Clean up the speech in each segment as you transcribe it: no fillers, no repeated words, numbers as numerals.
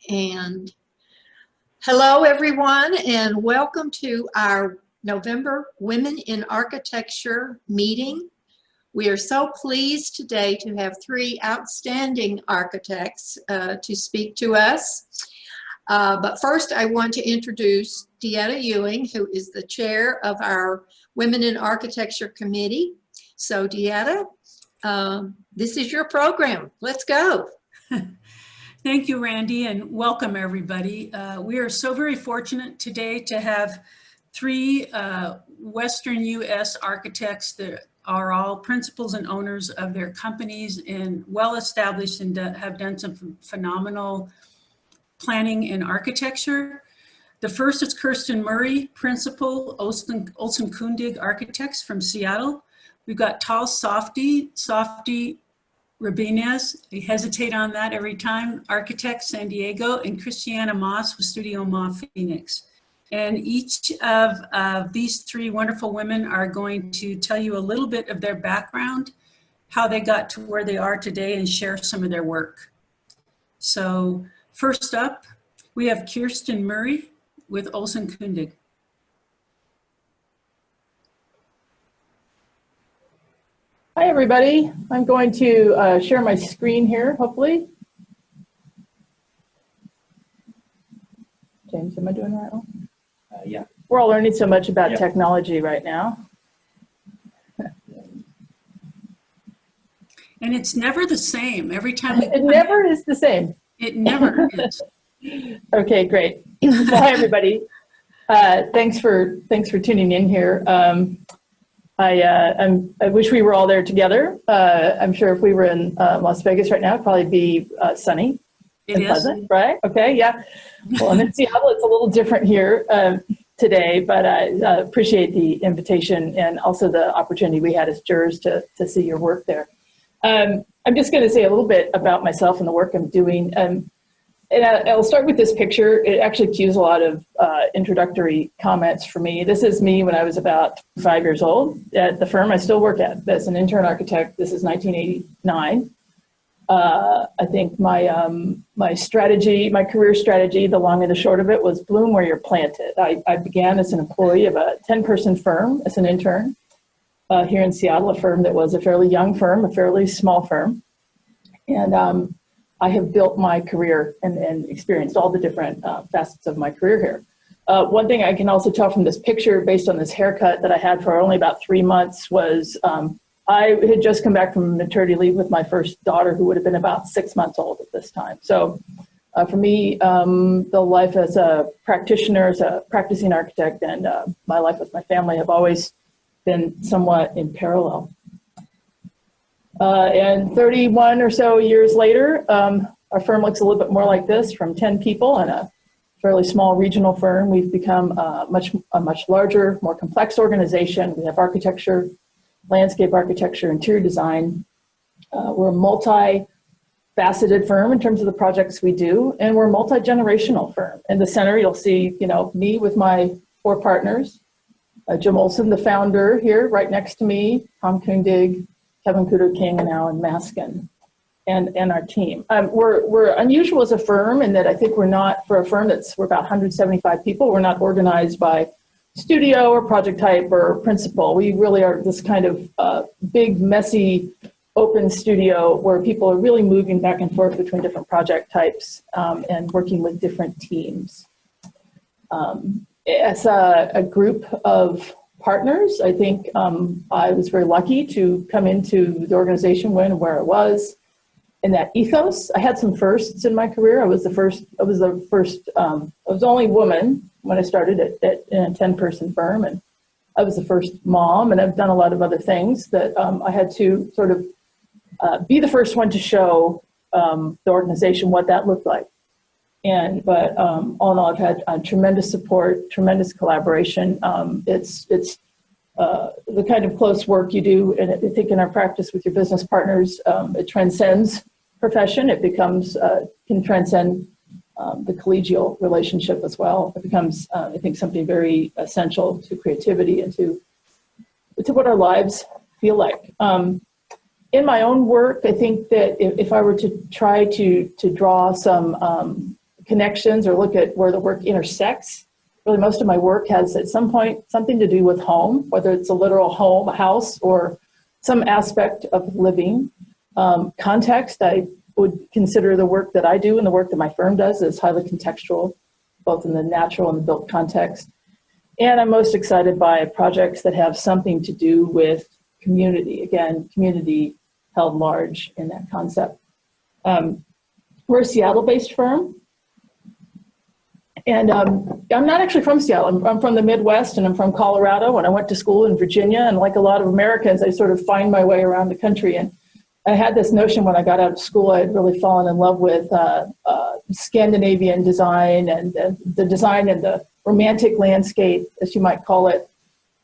And hello, everyone, and welcome to our November Women in Architecture meeting. We are so pleased today to have three outstanding architects to speak to us. But first, I want to introduce Deetta Ewing, who is the chair of our Women in Architecture Committee. So Deetta, this is your program. Let's go. Thank you, Randy, and welcome everybody. We are so very fortunate today to have three Western U.S. architects that are all principals and owners of their companies and well-established and have done some phenomenal planning in architecture. The first is Kirsten Murray, principal, Olson Kundig Architects from Seattle. We've got Tal Softy, Rabinez, I hesitate on that every time, Architect San Diego, and Christiana Moss with Studio Ma Phoenix. And each of these three wonderful women are going to tell you a little bit of their background, how they got to where they are today, and share some of their work. So first up, we have Kirsten Murray with Olson Kundig. Hi, everybody. I'm going to share my screen here, hopefully. James, am I doing the right one? Yeah. We're all learning so much about technology right now. And it's never the same every time. It never is the same. It never is. Okay, great. Well, hi, everybody. Thanks for tuning in here. I wish we were all there together. I'm sure if we were in Las Vegas right now, it'd probably be sunny and pleasant, right? Okay, yeah. Well, I'm in Seattle. It's a little different here today, but I appreciate the invitation and also the opportunity we had as jurors to see your work there. I'm just going to say a little bit about myself and the work I'm doing. And I'll start with this picture. It actually cues a lot of introductory comments for me. This is me when I was about 5 years old at the firm I still work at as an intern architect. This is 1989. I think my strategy, my career strategy, the long and the short of it was bloom where you're planted. I began as an employee of a 10-person firm as an intern here in Seattle, a firm that was a fairly young firm, a fairly small firm. And I have built my career and experienced all the different facets of my career here. One thing I can also tell from this picture, based on this haircut that I had for only about 3 months, was I had just come back from maternity leave with my first daughter, who would have been about 6 months old at this time. So for me, the life as a practitioner, as a practicing architect, and my life with my family have always been somewhat in parallel. And 31 or so years later, our firm looks a little bit more like this. From 10 people and a fairly small regional firm, we've become a much larger, more complex organization. We have architecture, landscape architecture, interior design. We're a multi-faceted firm in terms of the projects we do, and we're a multi-generational firm. In the center, you'll see, me with my 4 partners, Jim Olson, the founder, here right next to me, Tom Kundig, Kevin Kudo-King, and Alan Maskin, and our team. We're unusual as a firm in that I think we're not, for a firm we're about 175 people, we're not organized by studio or project type or principal. We really are this kind of big, messy, open studio where people are really moving back and forth between different project types and working with different teams. As a group of partners, I think I was very lucky to come into the organization where it was in that ethos. I had some firsts in my career. I was the only woman when I started in a 10-person firm, and I was the first mom, and I've done a lot of other things that I had to sort of be the first one to show the organization what that looked like. But all in all, I've had tremendous support, tremendous collaboration. It's the kind of close work you do, and I think in our practice with your business partners, it transcends profession. It becomes, can transcend the collegial relationship as well. It becomes, I think, something very essential to creativity and to what our lives feel like. In my own work, I think that if I were to try to draw some connections or look at where the work intersects. Really, most of my work has at some point something to do with home, whether it's a literal home, a house, or some aspect of living. Context, I would consider the work that I do and the work that my firm does as highly contextual, both in the natural and the built context. And I'm most excited by projects that have something to do with community. Again, community held large in that concept. We're a Seattle-based firm. And I'm not actually from Seattle. I'm from the Midwest, and I'm from Colorado, and I went to school in Virginia. And like a lot of Americans, I sort of find my way around the country. And I had this notion when I got out of school, I had really fallen in love with Scandinavian design and the design and the romantic landscape, as you might call it.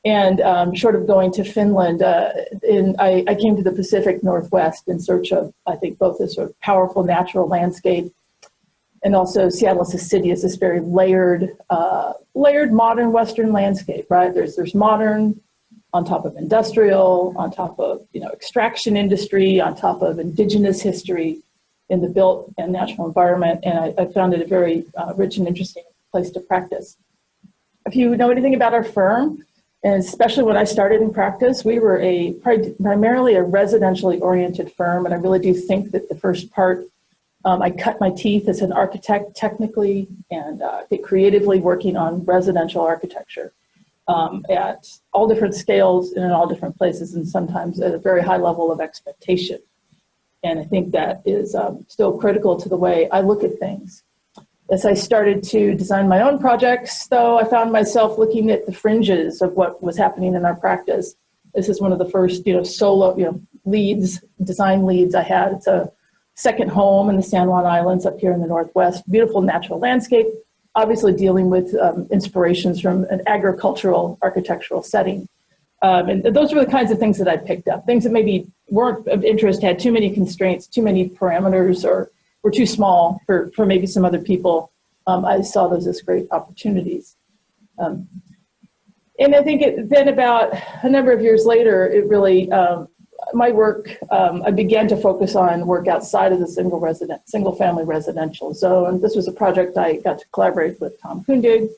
And short of going to Finland, I came to the Pacific Northwest in search of, I think, both this sort of powerful natural landscape, and also Seattle as a city is this very layered modern Western landscape, right? There's modern on top of industrial, on top of extraction industry, on top of indigenous history in the built and natural environment, and I found it a very rich and interesting place to practice. If you know anything about our firm, and especially when I started in practice, we were primarily a residentially oriented firm, and I really do think that the first part, I cut my teeth as an architect technically and creatively working on residential architecture at all different scales and in all different places, and sometimes at a very high level of expectation. And I think that is still critical to the way I look at things. As I started to design my own projects, though, I found myself looking at the fringes of what was happening in our practice. This is one of the first, solo, design leads I had. It's a second home in the San Juan Islands up here in the Northwest. Beautiful natural landscape, obviously dealing with inspirations from an agricultural architectural setting. And those were the kinds of things that I picked up. Things that maybe weren't of interest, had too many constraints, too many parameters, or were too small for maybe some other people. I saw those as great opportunities. And I think then about a number of years later, it really, my work, I began to focus on work outside of the single family residential zone. This was a project I got to collaborate with Tom Kundig,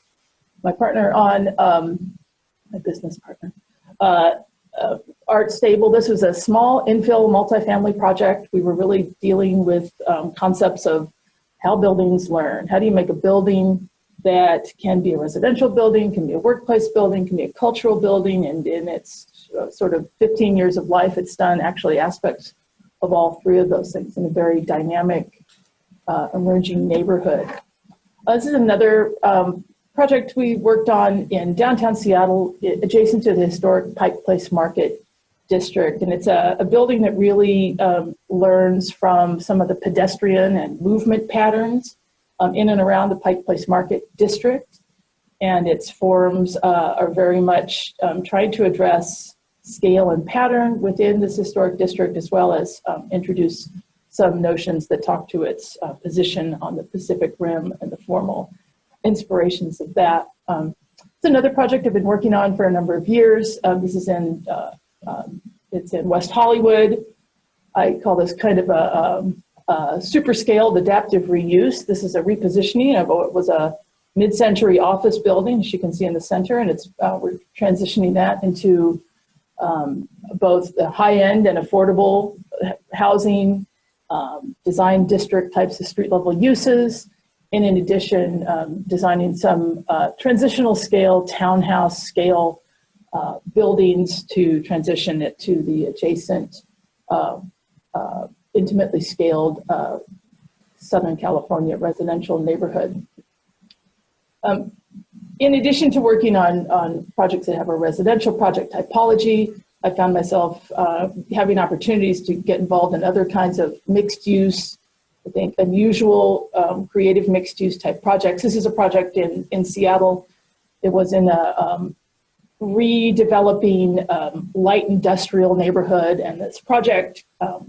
my partner on, my business partner, Art Stable. This was a small infill multifamily project. We were really dealing with concepts of how buildings learn. How do you make a building that can be a residential building, can be a workplace building, can be a cultural building, and in its sort of 15 years of life, it's done actually aspects of all three of those things in a very dynamic, emerging neighborhood. This is another project we worked on in downtown Seattle, adjacent to the historic Pike Place Market District. And it's a building that really learns from some of the pedestrian and movement patterns in and around the Pike Place Market District. And its forms are very much trying to address scale and pattern within this historic district, as well as introduce some notions that talk to its position on the Pacific Rim and the formal inspirations of that. It's another project I've been working on for a number of years. This is it's in West Hollywood. I call this kind of a super scaled adaptive reuse. This is a repositioning of what was a mid-century office building, as you can see in the center, and we're transitioning that into both the high-end and affordable housing, design district types of street-level uses, and in addition, designing some transitional scale, townhouse scale buildings to transition it to the adjacent, intimately scaled Southern California residential neighborhood. In addition to working on projects that have a residential project typology, I found myself having opportunities to get involved in other kinds of mixed use, I think unusual creative mixed use type projects. This is a project in Seattle. It was in a redeveloping light industrial neighborhood, and this project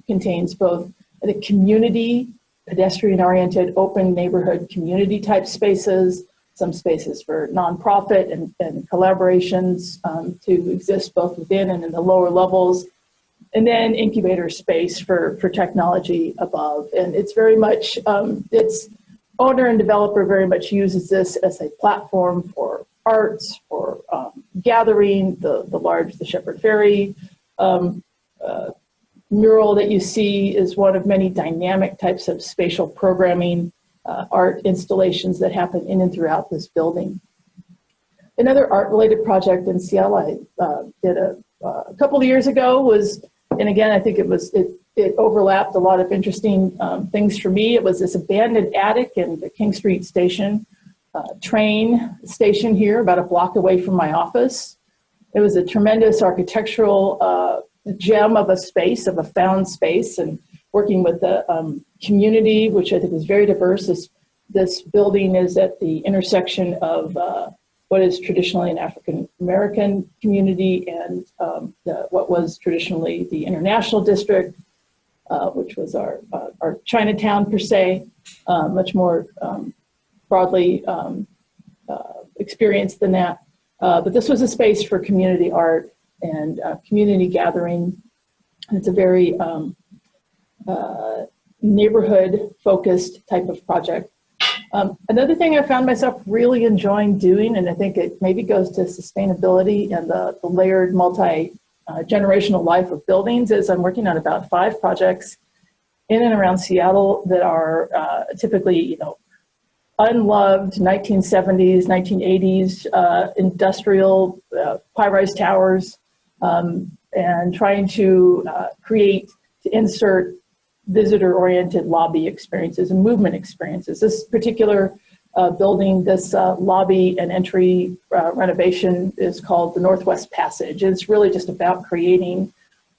contains both the community, pedestrian-oriented, open neighborhood community type spaces, some spaces for nonprofit and collaborations to exist both within and in the lower levels, and then incubator space for technology above. And it's very much, it's owner and developer very much uses this as a platform for arts, for gathering. The Shepherd Ferry mural that you see is one of many dynamic types of spatial programming art installations that happen in and throughout this building. Another art-related project in Seattle I did a couple of years ago was, and again, I think it overlapped a lot of interesting things for me. It was this abandoned attic in the King Street Station, train station here, about a block away from my office. It was a tremendous architectural gem of a space, of a found space, and working with the community, which I think is very diverse. This building is at the intersection of what is traditionally an African American community and what was traditionally the International District, which was our Chinatown per se, much more broadly experienced than that. But this was a space for community art and community gathering. And it's a very neighborhood-focused type of project. Another thing I found myself really enjoying doing, and I think it maybe goes to sustainability and the layered multi-generational life of buildings, is I'm working on about 5 projects in and around Seattle that are typically, unloved 1970s, 1980s industrial high-rise towers, and trying to insert visitor-oriented lobby experiences and movement experiences. This particular building, this lobby and entry renovation is called the Northwest Passage. It's really just about creating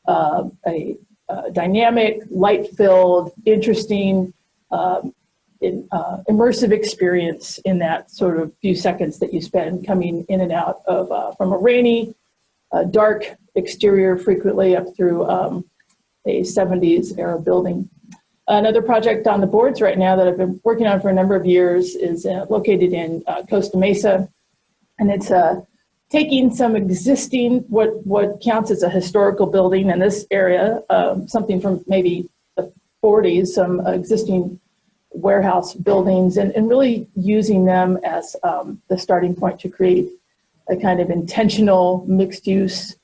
a dynamic, light-filled, interesting, immersive experience in that sort of few seconds that you spend coming in and out of from a rainy, dark exterior frequently up through a 70s era building. Another project on the boards right now that I've been working on for a number of years is located in Costa Mesa, and it's taking some existing, what counts as a historical building in this area, something from maybe the 40s, some existing warehouse buildings, and really using them as the starting point to create a kind of intentional mixed-use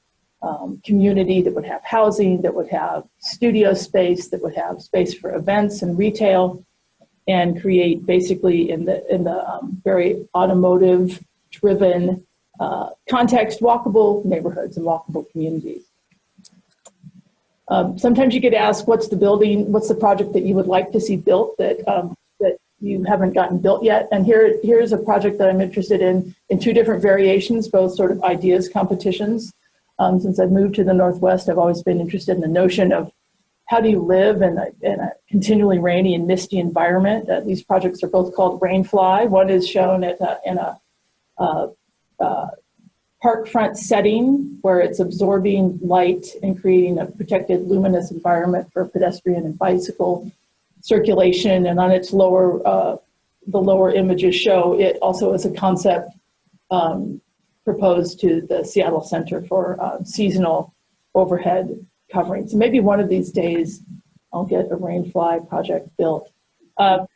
community that would have housing, that would have studio space, that would have space for events and retail, and create basically in the very automotive-driven context, walkable neighborhoods and walkable communities. Sometimes you get asked, what's the project that you would like to see built that you haven't gotten built yet? And here's a project that I'm interested in 2 different variations, both sort of ideas competitions. Since I've moved to the Northwest, I've always been interested in the notion of how do you live in a continually rainy and misty environment. These projects are both called Rainfly. One is shown in a parkfront setting where it's absorbing light and creating a protected luminous environment for pedestrian and bicycle circulation. And on its the lower images show it also as a concept proposed to the Seattle Center for Seasonal Overhead Covering. So maybe one of these days I'll get a Rainfly project built. I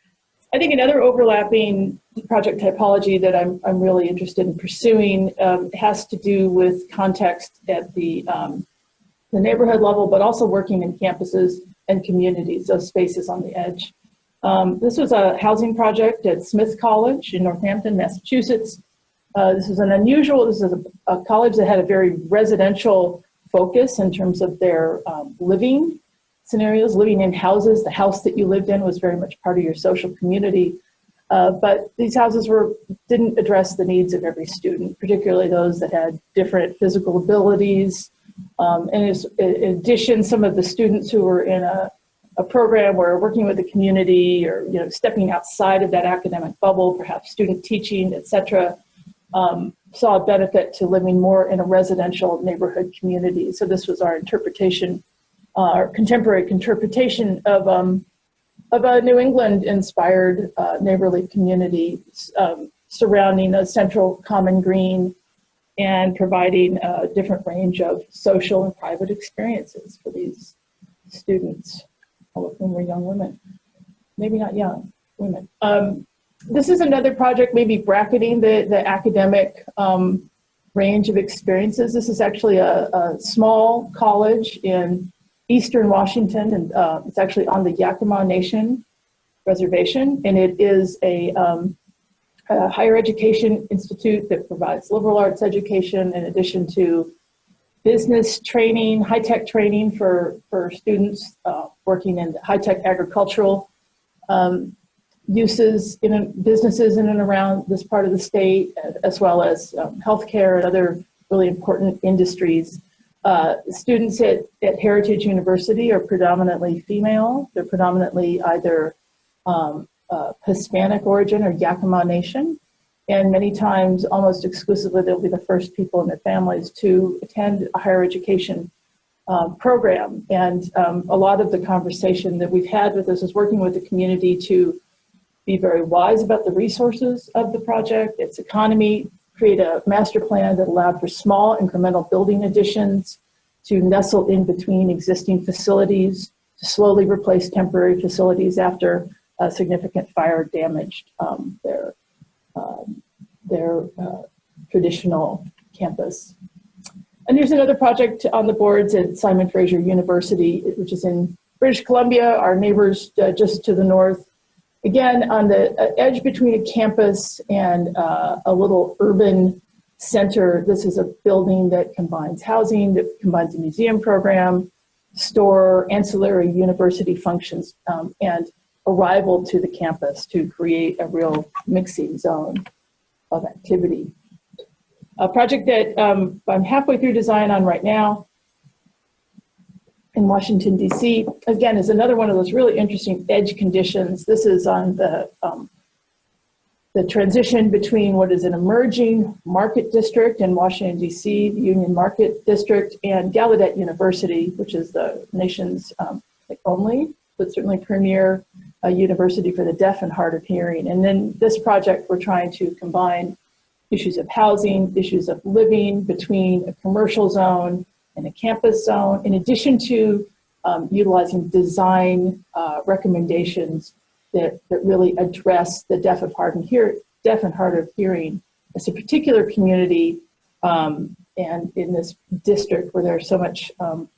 think another overlapping project typology that I'm really interested in pursuing has to do with context at the neighborhood level, but also working in campuses and communities, those spaces on the edge. This was a housing project at Smith College in Northampton, Massachusetts. This is a college that had a very residential focus in terms of their living scenarios, living in houses. The house that you lived in was very much part of your social community. But these houses didn't address the needs of every student, particularly those that had different physical abilities. And in addition, some of the students who were in a program where working with the community or stepping outside of that academic bubble, perhaps student teaching, et cetera, saw a benefit to living more in a residential neighborhood community. So this was our interpretation, our contemporary interpretation of a New England-inspired neighborly community surrounding a central common green and providing a different range of social and private experiences for these students, all of whom were young women. Maybe not young, women. This is another project maybe bracketing the academic range of experiences. This is actually a small college in Eastern Washington, and it's actually on the Yakima Nation Reservation, and it is a higher education institute that provides liberal arts education in addition to business training, high-tech training for students working in high-tech agricultural uses in businesses in and around this part of the state, as well as healthcare and other really important industries. Students at Heritage University are predominantly female. They're predominantly either Hispanic origin or Yakima Nation. And many times, almost exclusively, they'll be the first people in their families to attend a higher education program. And a lot of the conversation that we've had with this is working with the community to be very wise about the resources of the project, its economy, create a master plan that allowed for small incremental building additions to nestle in between existing facilities, to slowly replace temporary facilities after significant fire damaged their traditional campus. And there's another project on the boards at Simon Fraser University, which is in British Columbia, our neighbors just to the north. Again, on the edge between a campus and a little urban center. This is a building that combines housing, that combines a museum program, store, ancillary university functions, and arrival to the campus to create a real mixing zone of activity. A project that I'm halfway through design on right now in Washington, D.C., again, is another one of those really interesting edge conditions. This is on the transition between what is an emerging market district in Washington, D.C., the Union Market District, and Gallaudet University, which is the nation's only, but certainly premier university for the deaf and hard of hearing. And then this project, we're trying to combine issues of housing, issues of living between a commercial zone and a campus zone, in addition to utilizing design recommendations that really address the deaf and hard of hearing as a particular community, and in this district where there's so much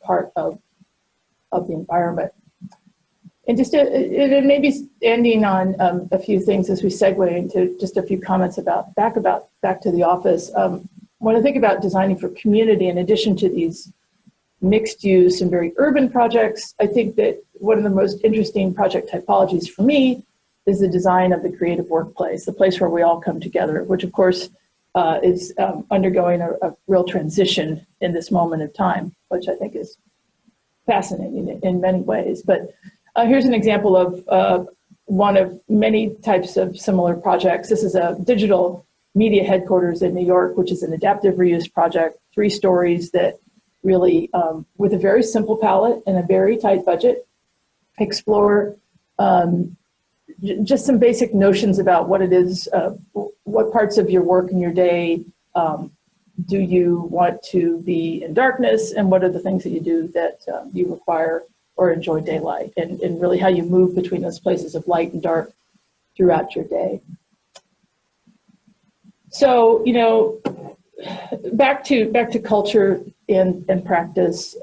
part of the environment. And just maybe ending on a few things as we segue into just a few comments back to the office. When I think about designing for community, in addition to these mixed use and very urban projects, I think that one of the most interesting project typologies for me is the design of the creative workplace, the place where we all come together, which of course is undergoing a real transition in this moment of time, which I think is fascinating in many ways. But here's an example of one of many types of similar projects. This is a digital media headquarters in New York, which is an adaptive reuse project, 3 stories that really, with a very simple palette and a very tight budget, explore just some basic notions about what it is, what parts of your work and your day do you want to be in darkness, and what are the things that you do that you require or enjoy daylight, and really how you move between those places of light and dark throughout your day. So, you know, back to culture and practice.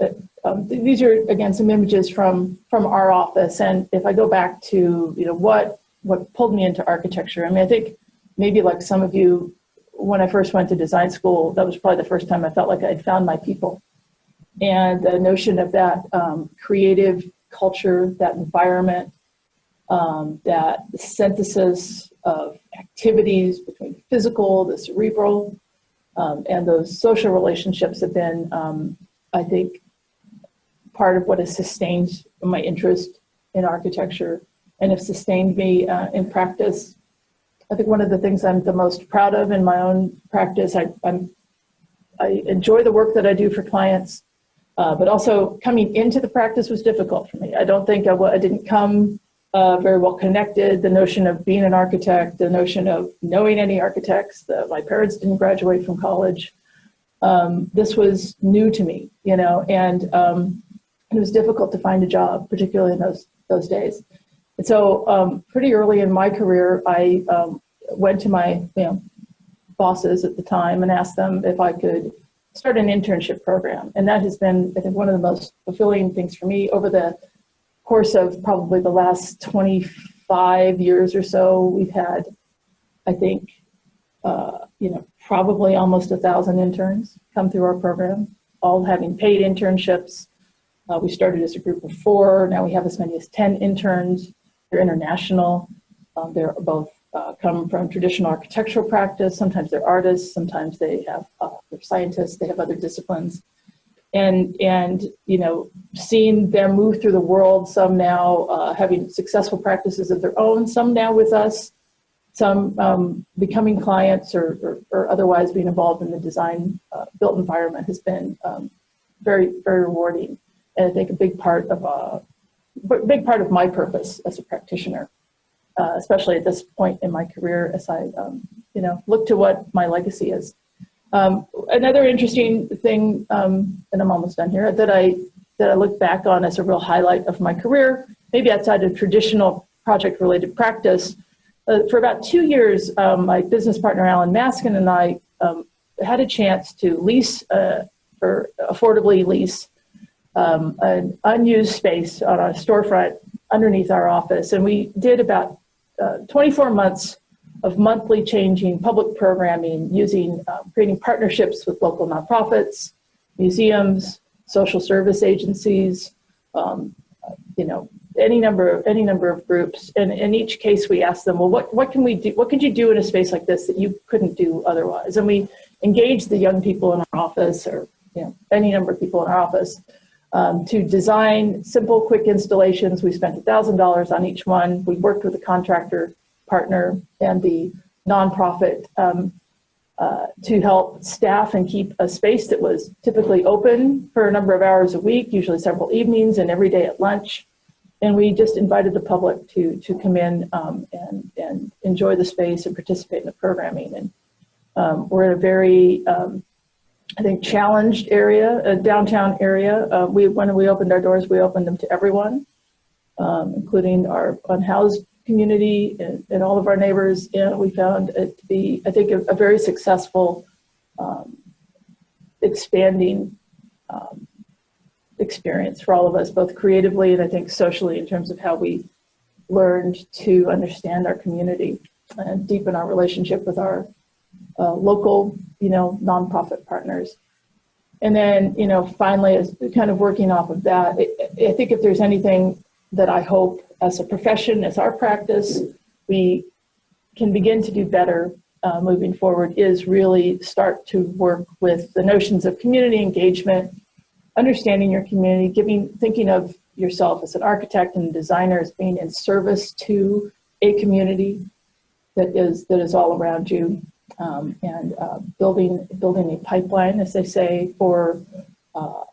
These are, again, some images from our office. And if I go back to, you know, what pulled me into architecture, I mean, I think maybe like some of you, when I first went to design school, that was probably the first time I felt like I'd found my people. And the notion of that creative culture, that environment, that synthesis of activities between the physical, the cerebral, and those social relationships have been, I think, part of what has sustained my interest in architecture and have sustained me in practice. I think one of the things I'm the most proud of in my own practice, I enjoy the work that I do for clients, but also coming into the practice was difficult for me. I don't think I didn't come very well connected. The notion of being an architect, the notion of knowing any architects, my parents didn't graduate from college. This was new to me, you know, and it was difficult to find a job, particularly in those days. And so pretty early in my career, I went to my bosses at the time and asked them if I could start an internship program. And that has been, I think, one of the most fulfilling things for me over the course of probably the last 25 years or so. We've had, I think, probably almost 1,000 interns come through our program, all having paid internships. We started as a group of 4. Now we have as many as 10 interns. They're international. They're both come from traditional architectural practice. Sometimes they're artists. Sometimes they're scientists. They have other disciplines. And seeing them move through the world, some now having successful practices of their own, some now with us, some becoming clients or otherwise being involved in the design built environment has been very, very rewarding. And I think a big part of my purpose as a practitioner, especially at this point in my career, as I look to what my legacy is. Another interesting thing, and I'm almost done here, that I look back on as a real highlight of my career, maybe outside of traditional project-related practice. For about 2 years, my business partner Alan Maskin and I had a chance to lease or affordably lease an unused space on a storefront underneath our office, and we did about 24 months of monthly changing public programming, using creating partnerships with local nonprofits, museums, social service agencies, any number of groups. And in each case, we asked them, well, what can we do? What could you do in a space like this that you couldn't do otherwise? And we engaged the young people in our office, or any number of people in our office, to design simple, quick installations. We spent $1,000 on each one. We worked with a contractor partner and the nonprofit to help staff and keep a space that was typically open for a number of hours a week, usually several evenings and every day at lunch. And we just invited the public to come in and enjoy the space and participate in the programming. And we're in a very, I think, challenged area, a downtown area. When we opened our doors, we opened them to everyone, including our unhoused community and all of our neighbors. And we found it to be, I think, a very successful, expanding experience for all of us, both creatively and I think socially, in terms of how we learned to understand our community and deepen our relationship with our local, nonprofit partners. And then, finally, as kind of working off of that, I think if there's anything that I hope as a profession, as our practice, we can begin to do better moving forward, is really start to work with the notions of community engagement, understanding your community, thinking of yourself as an architect and designer as being in service to a community that is all around you, and building a pipeline, as they say, for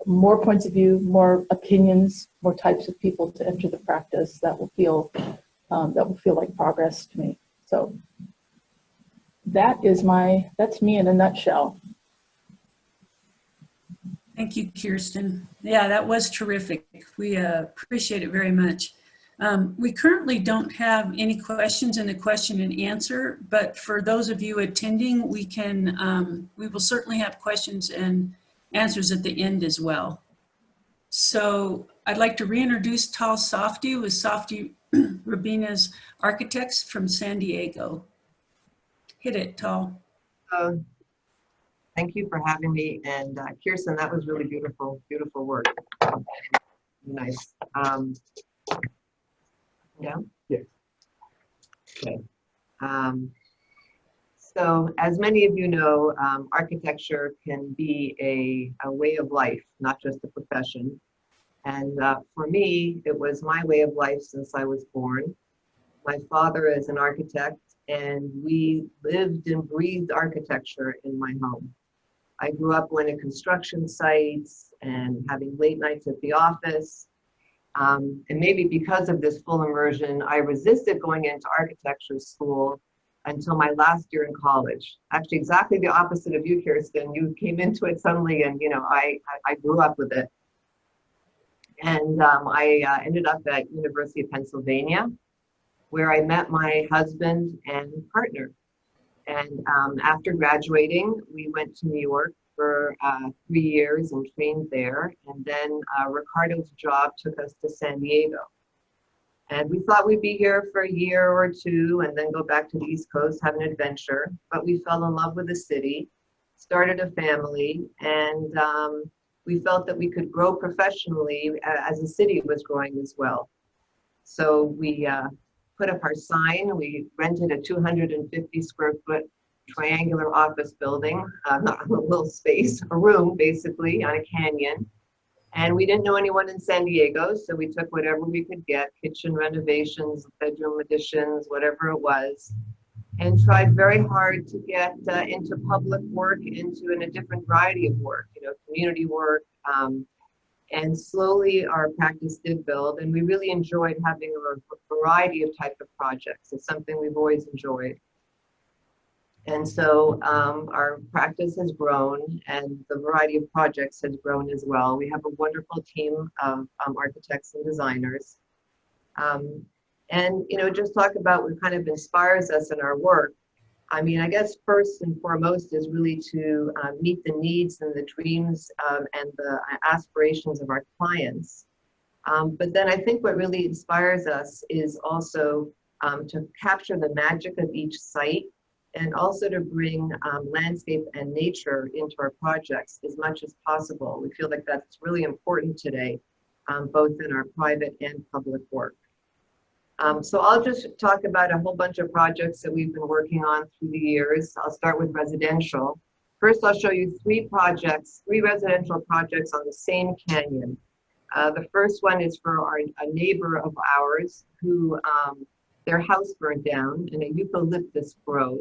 more points of view, more opinions, more types of people to enter the practice that will feel like progress to me. So that's me in a nutshell. Thank you, Kirsten. Yeah, that was terrific. We appreciate it very much. We currently don't have any questions in the question and answer, but for those of you attending, we will certainly have questions and answers at the end as well. So I'd like to reintroduce Tal Softy with Softy Rabina's Architects from San Diego. Hit it, Tal. Thank you for having me. And Kirsten, that was really beautiful, beautiful work. Nice. Yeah? Yes. Okay. So as many of you know, architecture can be a way of life, not just a profession. And for me, it was my way of life since I was born. My father is an architect, and we lived and breathed architecture in my home. I grew up going to construction sites and having late nights at the office. And maybe because of this full immersion, I resisted going into architecture school until my last year in college. Actually, exactly the opposite of you, Kirsten. You came into it suddenly, and I grew up with it. And I ended up at University of Pennsylvania, where I met my husband and partner. And after graduating, we went to New York for 3 years and trained there. And then Ricardo's job took us to San Diego. And we thought we'd be here for a year or two and then go back to the East Coast, have an adventure. But we fell in love with the city, started a family, and we felt that we could grow professionally as the city was growing as well. So we put up our sign. We rented a 250 square foot triangular office building, not a little space, a room basically on a canyon. And we didn't know anyone in San Diego, so we took whatever we could get, kitchen renovations, bedroom additions, whatever it was, and tried very hard to get into public work, into a different variety of work, you know, community work. And slowly our practice did build, and we really enjoyed having a variety of type of projects. It's something we've always enjoyed. And so our practice has grown, and the variety of projects has grown as well. We have a wonderful team of architects and designers. And, you know, just talk about what kind of inspires us in our work. I mean, I guess first and foremost is really to meet the needs and the dreams and the aspirations of our clients. But then I think what really inspires us is also to capture the magic of each site, and also to bring landscape and nature into our projects as much as possible. We feel like that's really important today, both in our private and public work. So I'll just talk about a whole bunch of projects that we've been working on through the years. I'll start with residential. First, I'll show you three residential projects on the same canyon. The first one is for a neighbor of ours who their house burned down in a eucalyptus grove.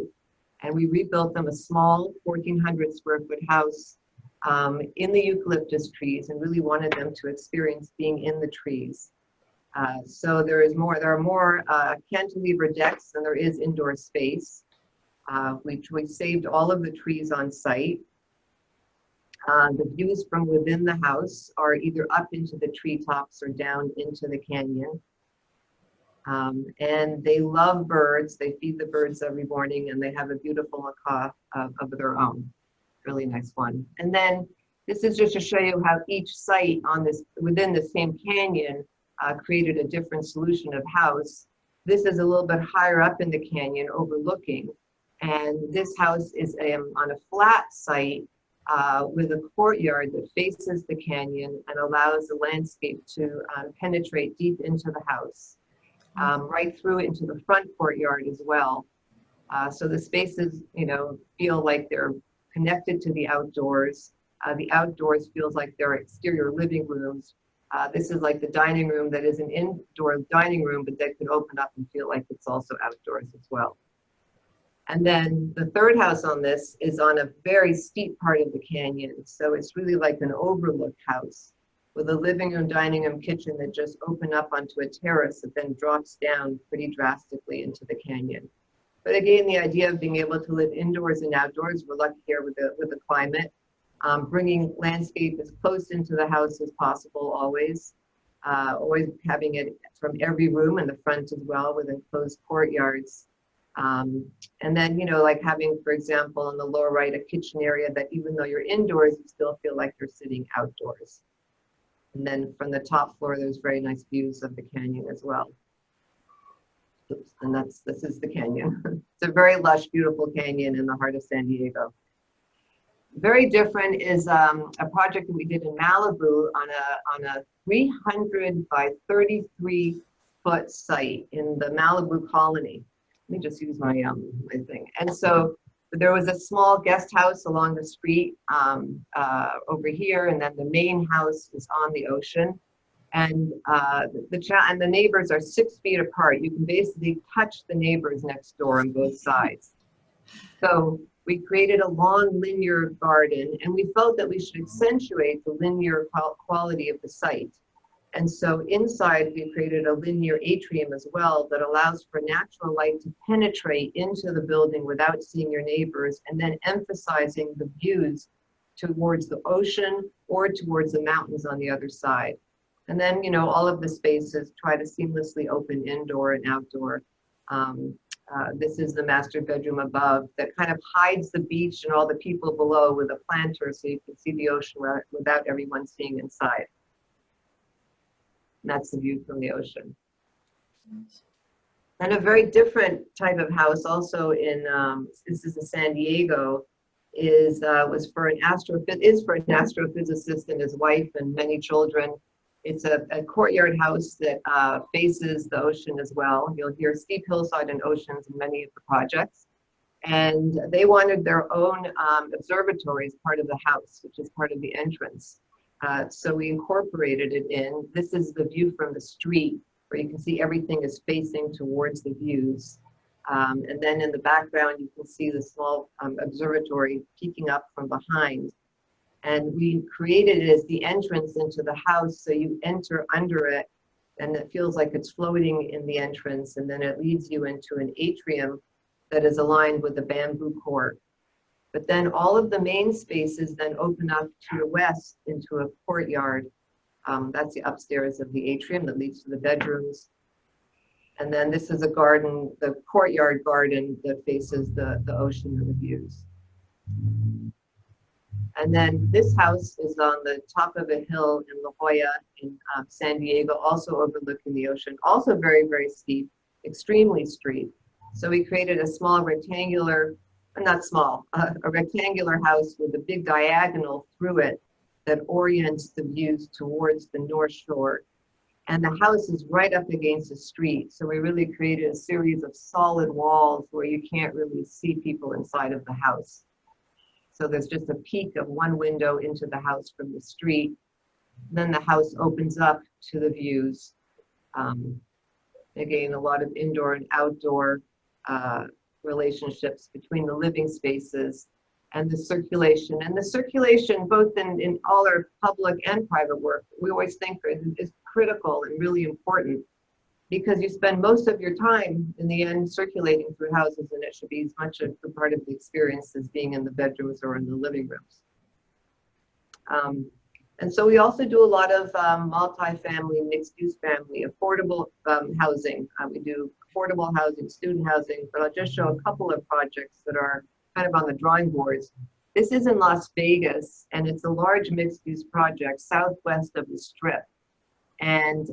And we rebuilt them a small 1,400 square foot house in the eucalyptus trees, and really wanted them to experience being in the trees. So there are more cantilever decks than there is indoor space. We saved all of the trees on site. The views from within the house are either up into the treetops or down into the canyon. And they love birds. They feed the birds every morning, and they have a beautiful macaw of their own. Really nice one. And then this is just to show you how each site within the same canyon created a different solution of house. This is a little bit higher up in the canyon overlooking. And this house is on a flat site with a courtyard that faces the canyon and allows the landscape to penetrate deep into the house. Right through into the front courtyard as well. So the spaces, you know, feel like they're connected to the outdoors. The outdoors feels like they're exterior living rooms. This is like the dining room that is an indoor dining room, but that could open up and feel like it's also outdoors as well. And then the third house on this is on a very steep part of the canyon. So it's really like an overlook house, with a living room, dining room, kitchen that just open up onto a terrace that then drops down pretty drastically into the canyon. But again, the idea of being able to live indoors and outdoors, we're lucky here with the climate, bringing landscape as close into the house as possible always having it from every room in the front as well, with enclosed courtyards. And then, you know, like having, for example, in the lower right, a kitchen area that even though you're indoors, you still feel like you're sitting outdoors. And then from the top floor, there's very nice views of the canyon as well. Oops, and this is the canyon. It's a very lush, beautiful canyon in the heart of San Diego. Very different is a project that we did in Malibu on a 300 by 33 foot site in the Malibu colony. Let me just use my thing. And so there was a small guest house along the street over here, and then the main house is on the ocean. And the neighbors are 6 feet apart. You can basically touch the neighbors next door on both sides. So we created a long linear garden, and we felt that we should accentuate the linear quality of the site. And so inside, we created a linear atrium as well that allows for natural light to penetrate into the building without seeing your neighbors, and then emphasizing the views towards the ocean or towards the mountains on the other side. And then, you know, all of the spaces try to seamlessly open indoor and outdoor. This is the master bedroom above that kind of hides the beach and all the people below with a planter so you can see the ocean without everyone seeing inside. And that's the view from the ocean. And a very different type of house also in, this is in San Diego, is for an astrophysicist and his wife and many children. It's a courtyard house that faces the ocean as well. You'll hear steep hillside and oceans in many of the projects. And they wanted their own observatory as part of the house, which is part of the entrance. So we incorporated it in. This is the view from the street, where you can see everything is facing towards the views. And then in the background, you can see the small observatory peeking up from behind. And we created it as the entrance into the house, so you enter under it, and it feels like it's floating in the entrance, and then it leads you into an atrium that is aligned with the bamboo court. But then all of the main spaces then open up to the west into a courtyard. That's the upstairs of the atrium that leads to the bedrooms. And then this is a garden, the courtyard garden that faces the ocean and the views. And then this house is on the top of a hill in La Jolla in San Diego, also overlooking the ocean, also very, very steep, extremely steep. So we created a small rectangular, not small, a rectangular house with a big diagonal through it that orients the views towards the North Shore. And the house is right up against the street. So we really created a series of solid walls where you can't really see people inside of the house. So there's just a peek of one window into the house from the street. Then the house opens up to the views. Again, a lot of indoor and outdoor relationships between the living spaces and the circulation. And the circulation, both in all our public and private work, we always think is critical and really important, because you spend most of your time in the end circulating through houses, and it should be as much a part of the experience as being in the bedrooms or in the living rooms. And so we also do a lot of multi-family, mixed-use family, affordable housing. We do affordable housing, student housing, but I'll just show a couple of projects that are kind of on the drawing boards. This is in Las Vegas, and it's a large mixed-use project southwest of the Strip. And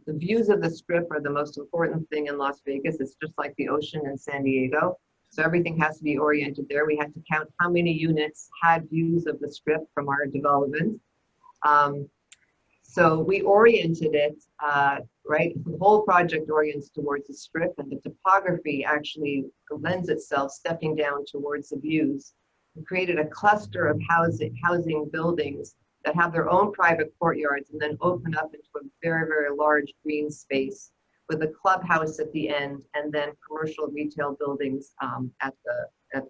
the views of the Strip are the most important thing in Las Vegas. It's just like the ocean in San Diego. So everything has to be oriented there. We had to count how many units had views of the Strip from our development. So we oriented it, right? The whole project orients towards the Strip, and the topography actually lends itself stepping down towards the views. We created a cluster of housing buildings that have their own private courtyards and then open up into a very, very large green space with a clubhouse at the end, and then commercial retail buildings at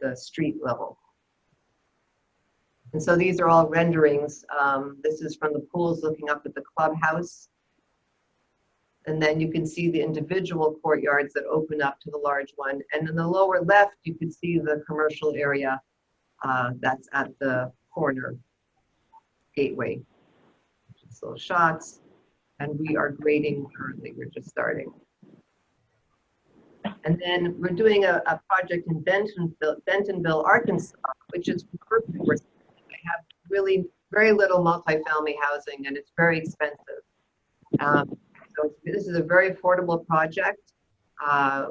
the street level. And so these are all renderings. This is from the pools looking up at the clubhouse. And then you can see the individual courtyards that open up to the large one. And in the lower left, you can see the commercial area that's at the corner gateway. Just little shots. And we are grading currently, we're just starting. And then we're doing a project in Bentonville, Arkansas, which is perfect. They have really very little multifamily housing, and it's very expensive. So this is a very affordable project.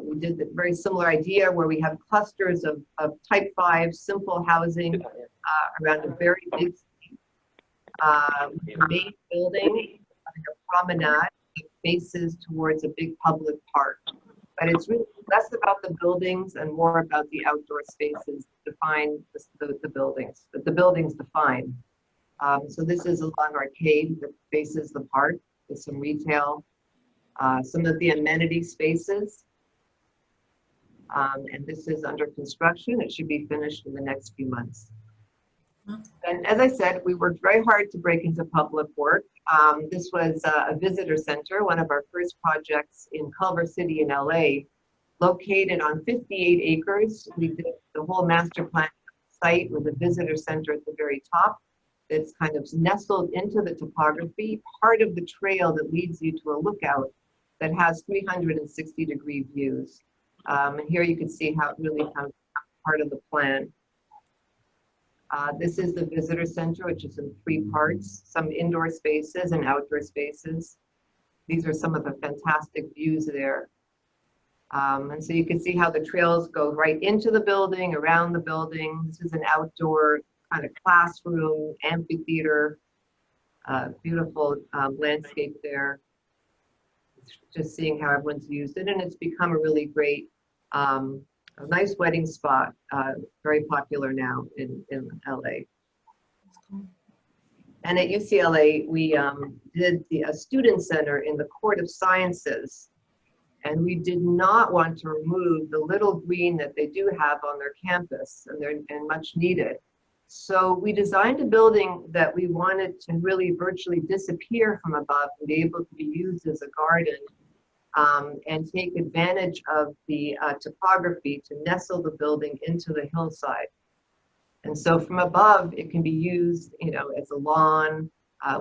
We did a very similar idea where we have clusters of type 5 simple housing around a very big main building, like a promenade that faces towards a big public park. But it's really less about the buildings and more about the outdoor spaces that define the buildings, that the buildings define. So this is a long arcade that faces the park with some retail, some of the amenity spaces. And this is under construction. It should be finished in the next few months. And as I said, we worked very hard to break into public work. This was a visitor center, one of our first projects in Culver City in LA, located on 58 acres. We did the whole master plan site with a visitor center at the very top. It's kind of nestled into the topography, part of the trail that leads you to a lookout that has 360-degree views. And here you can see how it really becomes part of the plan. This is the visitor center, which is in 3 parts, some indoor spaces and outdoor spaces. These are some of the fantastic views there. And so you can see how the trails go right into the building, around the building. This is an outdoor kind of classroom, amphitheater, beautiful landscape there. Just seeing how everyone's used it, and it's become a really great, a nice wedding spot, very popular now in LA. And at UCLA, we did a student center in the Court of Sciences, and we did not want to remove the little green that they do have on their campus, and much needed. So we designed a building that we wanted to really virtually disappear from above and be able to be used as a garden, and take advantage of the topography to nestle the building into the hillside. And so from above, it can be used, you know, as a lawn.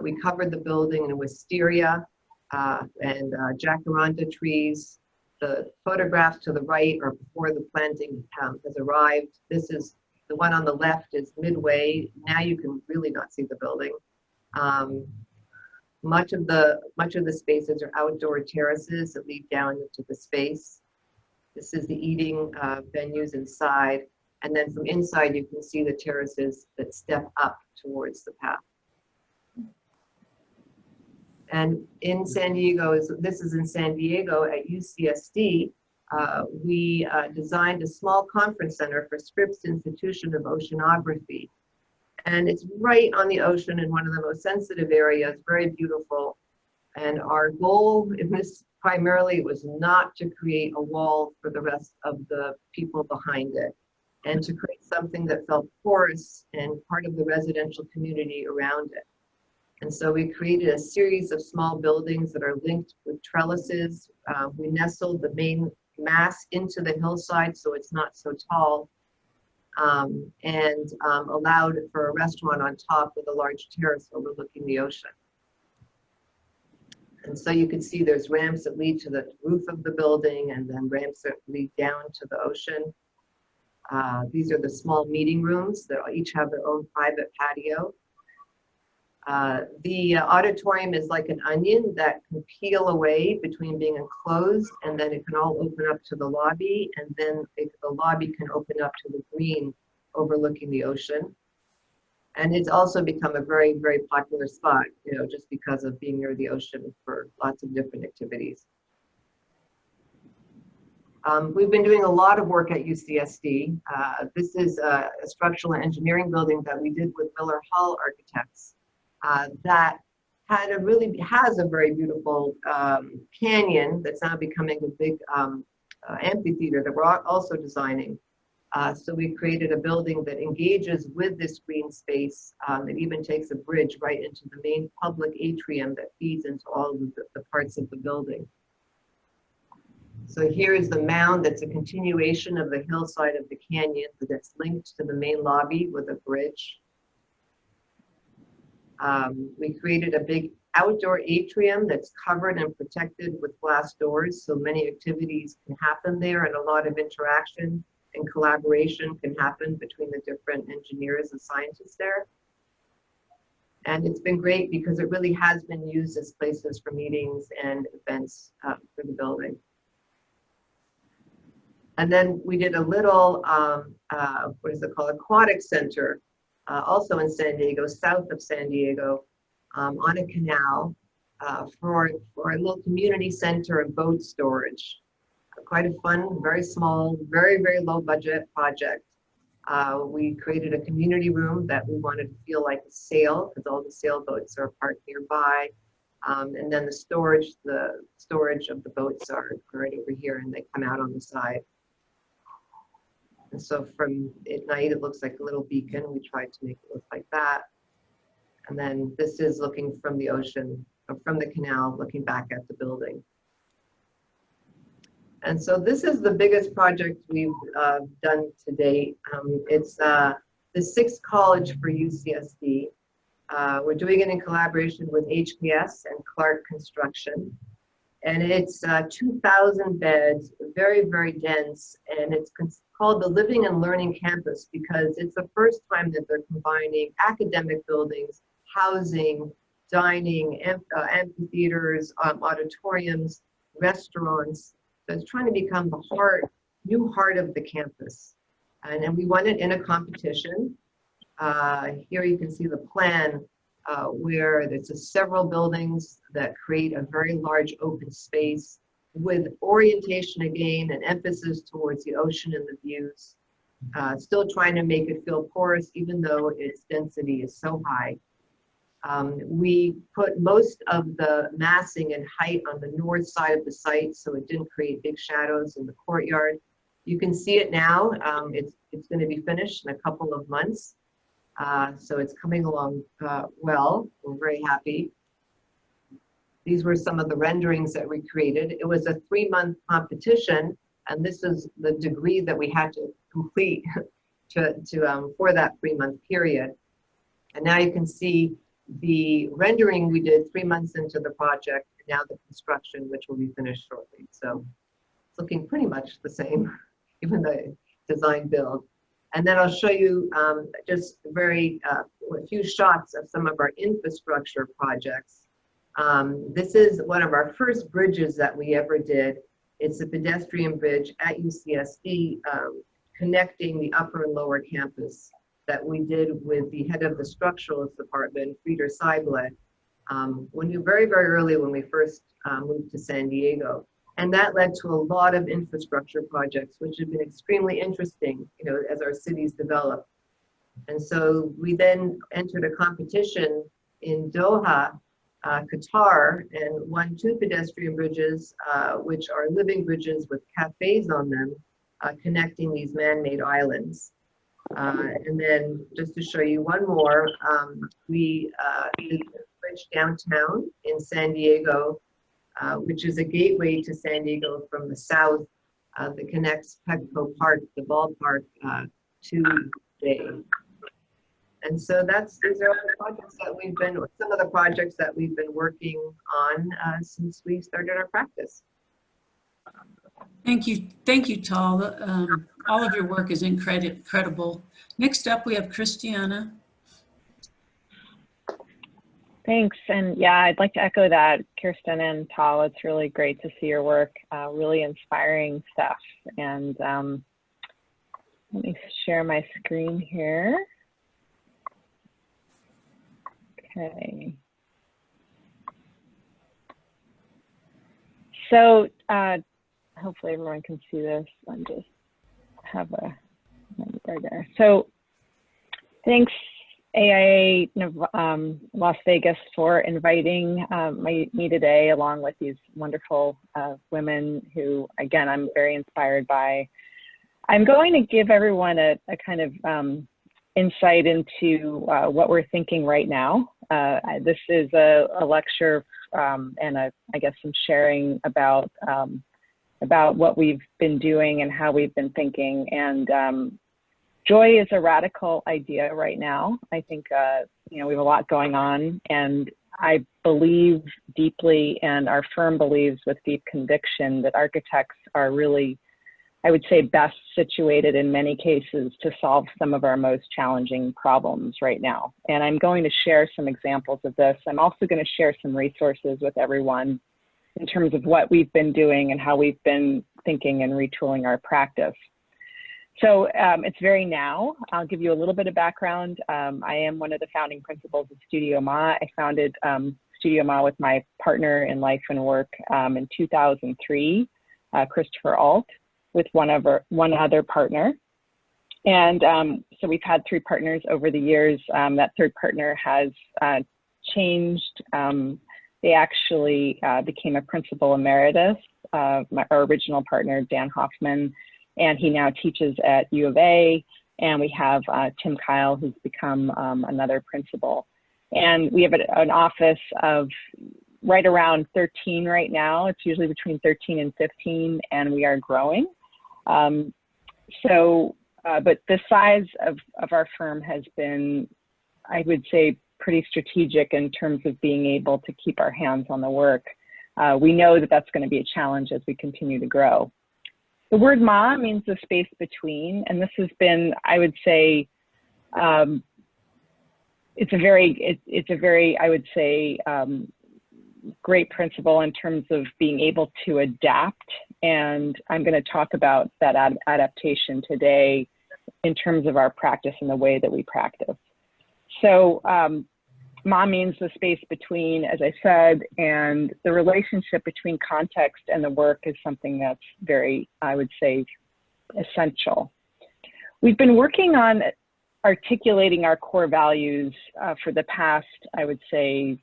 We covered the building in wisteria and jacaranda trees. The photographs to the right are before the planting has arrived. This is the one on the left is midway. Now you can really not see the building. Much of the spaces are outdoor terraces that lead down into the space. This is the eating venues inside. And then from inside, you can see the terraces that step up towards the path. And in San Diego, this is in San Diego at UCSD, we designed a small conference center for Scripps Institution of Oceanography. And it's right on the ocean in one of the most sensitive areas, very beautiful. And our goal in this primarily was not to create a wall for the rest of the people behind it, and to create something that felt porous and part of the residential community around it. And so we created a series of small buildings that are linked with trellises. We nestled the main mass into the hillside so it's not so tall, and allowed for a restaurant on top with a large terrace overlooking the ocean. And so you can see there's ramps that lead to the roof of the building, and then ramps that lead down to the ocean. These are the small meeting rooms that each have their own private patio. The auditorium is like an onion that can peel away between being enclosed, and then it can all open up to the lobby, and then the lobby can open up to the green overlooking the ocean. And it's also become a very, very popular spot, you know, just because of being near the ocean for lots of different activities. We've been doing a lot of work at UCSD. This is a structural engineering building that we did with Miller Hall Architects. That has a very beautiful canyon that's now becoming a big amphitheater that we're also designing. So we created a building that engages with this green space. It even takes a bridge right into the main public atrium that feeds into all of the parts of the building. So here is the mound that's a continuation of the hillside of the canyon that's linked to the main lobby with a bridge. We created a big outdoor atrium that's covered and protected with glass doors, so many activities can happen there, and a lot of interaction and collaboration can happen between the different engineers and scientists there. And it's been great because it really has been used as places for meetings and events for the building. And then we did a little, what is it called, aquatic center, also in San Diego, south of San Diego, on a canal for a little community center and boat storage. Quite a fun, very small, very, very low budget project. We created a community room that we wanted to feel like a sail, because all the sailboats are parked nearby. And then the storage of the boats are right over here, and they come out on the side. And so from at night, it looks like a little beacon. We tried to make it look like that. And then this is looking from the ocean, from the canal, looking back at the building. And so this is the biggest project we've done to date. It's the 6th college for UCSD. We're doing it in collaboration with HPS and Clark Construction. And it's 2,000 beds, very, very dense. And it's called the Living and Learning Campus because it's the first time that they're combining academic buildings, housing, dining, amphitheaters, auditoriums, restaurants. So it's trying to become the new heart of the campus. And we won it in a competition. Here you can see the plan where there's several buildings that create a very large open space with orientation again and emphasis towards the ocean and the views. Still trying to make it feel porous even though its density is so high. We put most of the massing and height on the north side of the site so it didn't create big shadows in the courtyard. You can see it now. It's going to be finished in a couple of months. So it's coming along well. We're very happy. These were some of the renderings that we created. It was a 3-month competition, and this is the degree that we had to complete for that 3-month period. And now you can see the rendering we did 3 months into the project, and now the construction, which will be finished shortly. So it's looking pretty much the same, even the design build. And then I'll show you just a few shots of some of our infrastructure projects. This is one of our first bridges that we ever did. It's a pedestrian bridge at Ucsd connecting the upper and lower campus that we did with the head of the structuralist department, Frieder Seiblet, very, very early when we first moved to San Diego. And that led to a lot of infrastructure projects, which have been extremely interesting, as our cities develop. And so we then entered a competition in Doha, Qatar, and won 2 pedestrian bridges, which are living bridges with cafes on them, connecting these man-made islands. And then just to show you one more, we did a bridge downtown in San Diego, which is a gateway to San Diego from the south that connects Petco Park, the ballpark, to the bay. And so these are all the projects that some of the projects that we've been working on since we started our practice. Thank you, Tal. All of your work is incredible. Next up, we have Christiana. Thanks, and yeah, I'd like to echo that, Kirsten and Tal. It's really great to see your work, really inspiring stuff. And let me share my screen here. Okay. So hopefully everyone can see this. I'm just have a there. So thanks AIA Las Vegas for inviting me today, along with these wonderful women who, again, I'm very inspired by. I'm going to give everyone a kind of insight into what we're thinking right now. This is a lecture and I guess some sharing about what we've been doing and how we've been thinking. And joy is a radical idea right now. I think we have a lot going on, and I believe deeply, and our firm believes with deep conviction, that architects are really, I would say, best situated in many cases to solve some of our most challenging problems right now. And I'm going to share some examples of this. I'm also going to share some resources with everyone in terms of what we've been doing and how we've been thinking and retooling our practice. So it's very now. I'll give you a little bit of background. I am one of the founding principals of Studio Ma. I founded Studio Ma with my partner in life and work in 2003, Christopher Alt, with one other partner. And so we've had 3 partners over the years. That 3rd partner has changed. They actually became a principal emeritus, our original partner, Dan Hoffman, and he now teaches at U of A. And we have Tim Kyle, who's become another principal. And we have an office of right around 13 right now. It's usually between 13 and 15, and we are growing. But the size of our firm has been, I would say, pretty strategic in terms of being able to keep our hands on the work. we know that that's going to be a challenge as we continue to grow. The word "ma" means the space between, and this has been, I would say, it's a very, I would say, great principle in terms of being able to adapt. And I'm going to talk about that adaptation today in terms of our practice and the way that we practice. So Ma means the space between, as I said, and the relationship between context and the work is something that's very, I would say, essential. We've been working on articulating our core values for the past, I would say,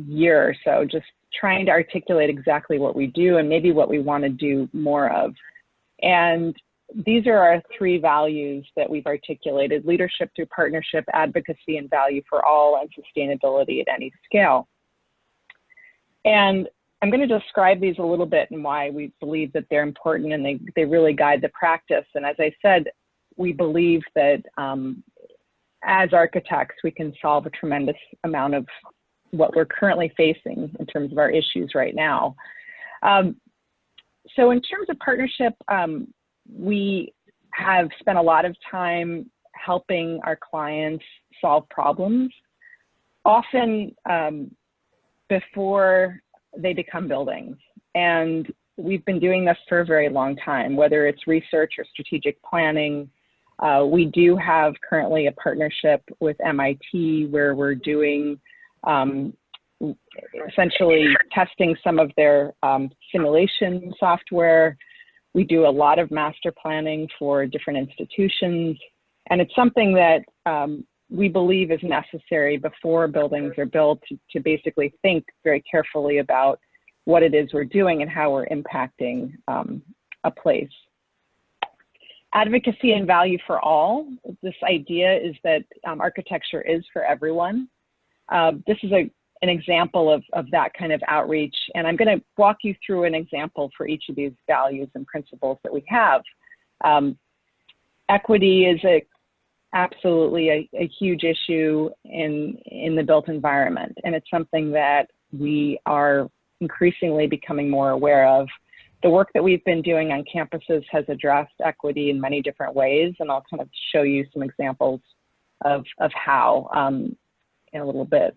year or so, just trying to articulate exactly what we do and maybe what we want to do more of. And these are our 3 values that we've articulated: leadership through partnership, advocacy and value for all, and sustainability at any scale. And I'm going to describe these a little bit and why we believe that they're important, and they really guide the practice. And as I said, we believe that as architects, we can solve a tremendous amount of what we're currently facing in terms of our issues right now. So in terms of partnership, we have spent a lot of time helping our clients solve problems, often before they become buildings. And we've been doing this for a very long time, whether it's research or strategic planning. We do have currently a partnership with MIT where we're doing essentially testing some of their simulation software. We do a lot of master planning for different institutions, and it's something that we believe is necessary before buildings are built to basically think very carefully about what it is we're doing and how we're impacting a place. Advocacy and value for all. This idea is that architecture is for everyone. This is an example of that kind of outreach, and I'm going to walk you through an example for each of these values and principles that we have. Equity is absolutely a huge issue in the built environment, and it's something that we are increasingly becoming more aware of. The work that we've been doing on campuses has addressed equity in many different ways, and I'll kind of show you some examples of how in a little bit.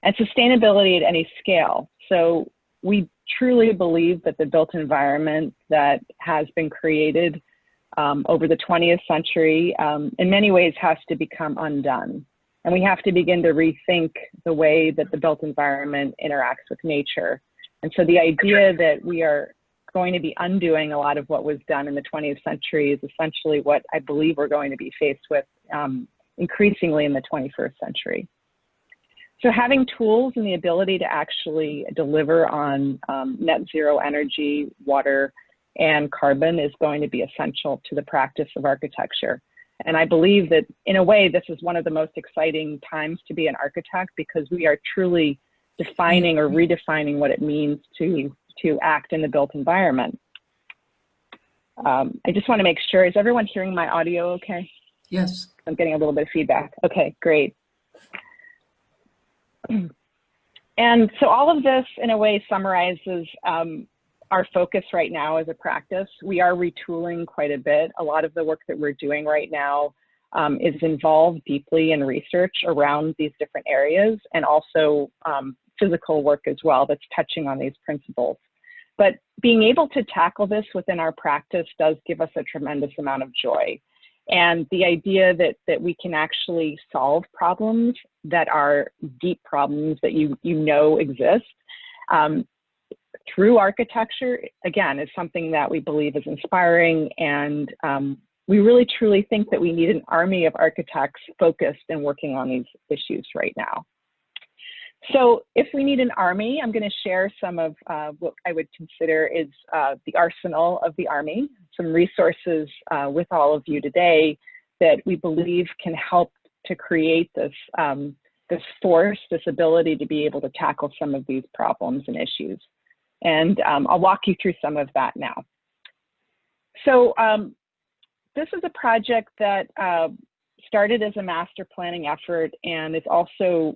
And sustainability at any scale. So we truly believe that the built environment that has been created over the 20th century in many ways has to become undone. And we have to begin to rethink the way that the built environment interacts with nature. And so the idea that we are going to be undoing a lot of what was done in the 20th century is essentially what I believe we're going to be faced with increasingly in the 21st century. So having tools and the ability to actually deliver on net zero energy, water, and carbon is going to be essential to the practice of architecture. And I believe that in a way, this is one of the most exciting times to be an architect, because we are truly defining or redefining what it means to act in the built environment. I just want to make sure, is everyone hearing my audio okay? Yes. I'm getting a little bit of feedback. Okay, great. And so all of this, in a way, summarizes our focus right now as a practice. We are retooling quite a bit. A lot of the work that we're doing right now is involved deeply in research around these different areas, and also physical work as well that's touching on these principles. But being able to tackle this within our practice does give us a tremendous amount of joy. And the idea that we can actually solve problems that are deep problems that you know exist through architecture, again, is something that we believe is inspiring. And we really truly think that we need an army of architects focused and working on these issues right now. So if we need an army, I'm going to share some of what I would consider is the arsenal of the army, some resources with all of you today that we believe can help to create this, this force, this ability to be able to tackle some of these problems and issues. And I'll walk you through some of that now. So this is a project that started as a master planning effort, and it's also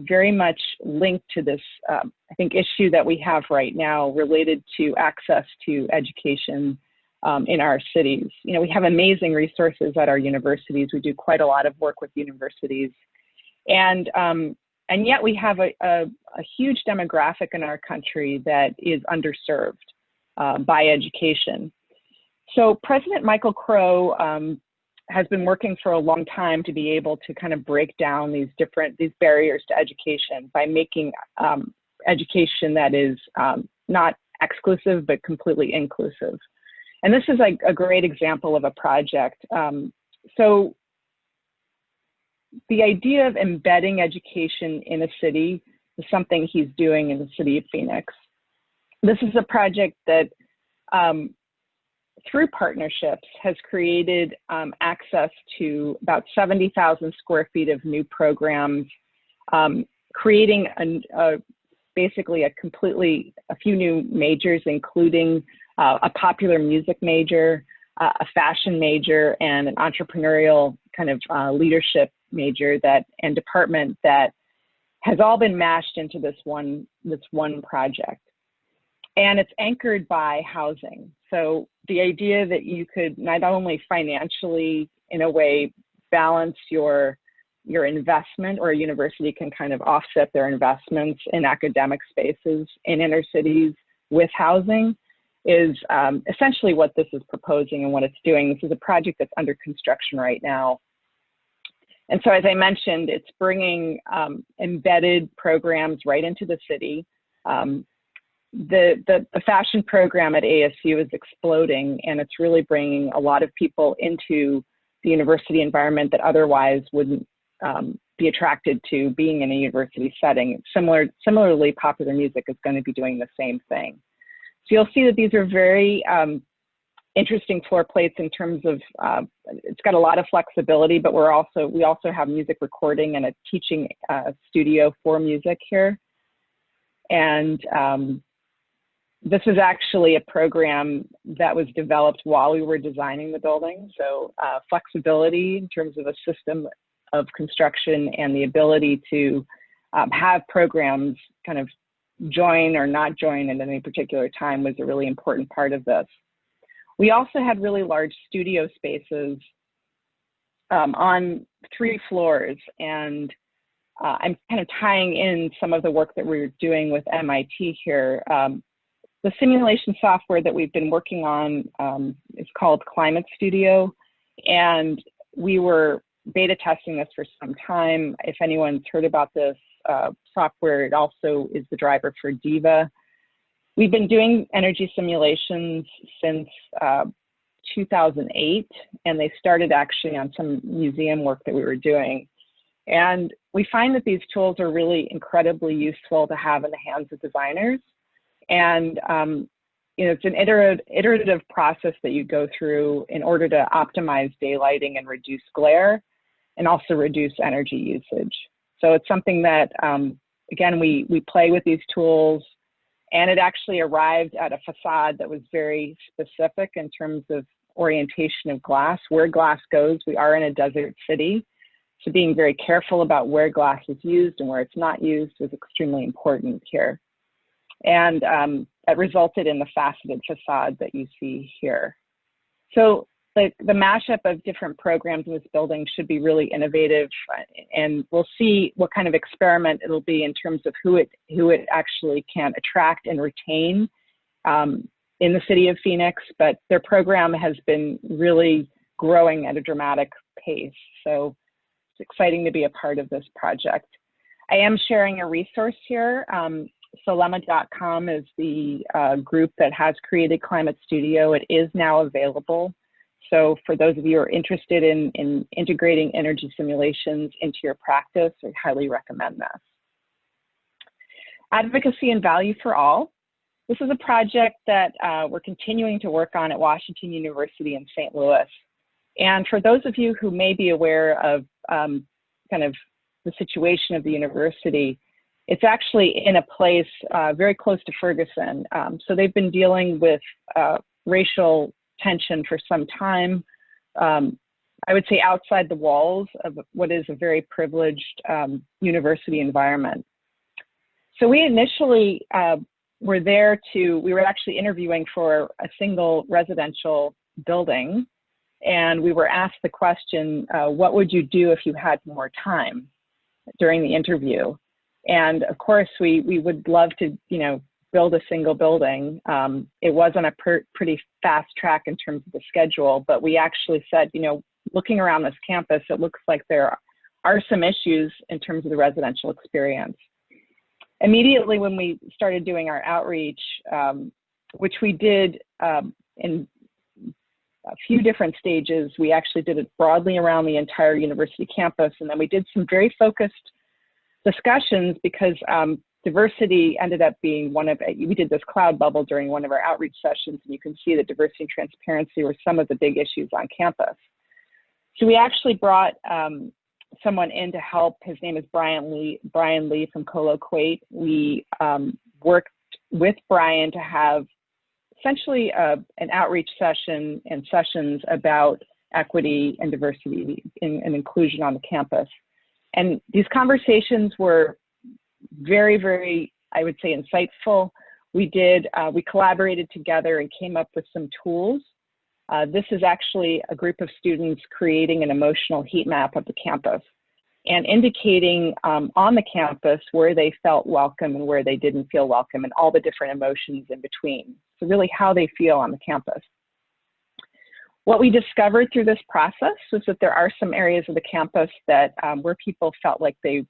very much linked to this, I think, issue that we have right now related to access to education in our cities. You know, we have amazing resources at our universities. We do quite a lot of work with universities, and yet we have a huge demographic in our country that is underserved by education. So President Michael Crowe has been working for a long time to be able to kind of break down these barriers to education by making education that is not exclusive but completely inclusive. And this is like a great example of a project. So the idea of embedding education in a city is something he's doing in the city of Phoenix. This is a project that through partnerships has created access to about 70,000 square feet of new programs, creating basically a few new majors, including a popular music major, a fashion major, and an entrepreneurial kind of leadership major and department that has all been mashed into this one project. And it's anchored by housing. So the idea that you could not only financially, in a way, balance your investment, or a university can kind of offset their investments in academic spaces in inner cities with housing, is essentially what this is proposing and what it's doing. This is a project that's under construction right now. And so, as I mentioned, it's bringing embedded programs right into the city. The fashion program at ASU is exploding, and it's really bringing a lot of people into the university environment that otherwise wouldn't be attracted to being in a university setting. Similarly, popular music is going to be doing the same thing. So you'll see that these are very interesting floor plates in terms of, it's got a lot of flexibility, but we also have music recording and a teaching studio for music here. And this is actually a program that was developed while we were designing the building. So flexibility in terms of a system of construction and the ability to have programs kind of join or not join at any particular time was a really important part of this. We also had really large studio spaces on 3 floors, and I'm kind of tying in some of the work that we're doing with MIT here. The simulation software that we've been working on is called Climate Studio, and we were beta testing this for some time. If anyone's heard about this software, it also is the driver for DIVA. We've been doing energy simulations since 2008, and they started actually on some museum work that we were doing. And we find that these tools are really incredibly useful to have in the hands of designers. And you know, it's an iterative process that you go through in order to optimize daylighting and reduce glare, and also reduce energy usage. So it's something that, again, we play with these tools, and it actually arrived at a facade that was very specific in terms of orientation of glass, where glass goes. We are in a desert city, so being very careful about where glass is used and where it's not used is extremely important here. And it resulted in the faceted facade that you see here. So the mashup of different programs in this building should be really innovative, and we'll see what kind of experiment it'll be in terms of who it actually can attract and retain in the city of Phoenix. But their program has been really growing at a dramatic pace, so it's exciting to be a part of this project. I am sharing a resource here. Solema.com is the group that has created Climate Studio. It is now available. So for those of you who are interested in integrating energy simulations into your practice, I highly recommend this. Advocacy and value for all. This is a project that we're continuing to work on at Washington University in St. Louis. And for those of you who may be aware of kind of the situation of the university, it's actually in a place very close to Ferguson. So they've been dealing with racial tension for some time. I would say, outside the walls of what is a very privileged university environment. So we initially were there we were actually interviewing for a single residential building, and we were asked the question, what would you do if you had more time during the interview? And of course, we would love to, build a single building. It was on a pretty fast track in terms of the schedule, but we actually said, looking around this campus, it looks like there are some issues in terms of the residential experience. Immediately when we started doing our outreach, which we did in a few different stages, we actually did it broadly around the entire university campus, and then we did some very focused discussions because diversity ended up being we did this cloud bubble during one of our outreach sessions, and you can see that diversity and transparency were some of the big issues on campus. So we actually brought someone in to help. His name is Brian Lee from Kuwait. We worked with Brian to have essentially an outreach session and sessions about equity and diversity and inclusion on the campus. And these conversations were very, very, I would say, insightful. We collaborated together and came up with some tools. This is actually a group of students creating an emotional heat map of the campus and indicating on the campus where they felt welcome and where they didn't feel welcome and all the different emotions in between. So really how they feel on the campus. What we discovered through this process was that there are some areas of the campus that where people felt like they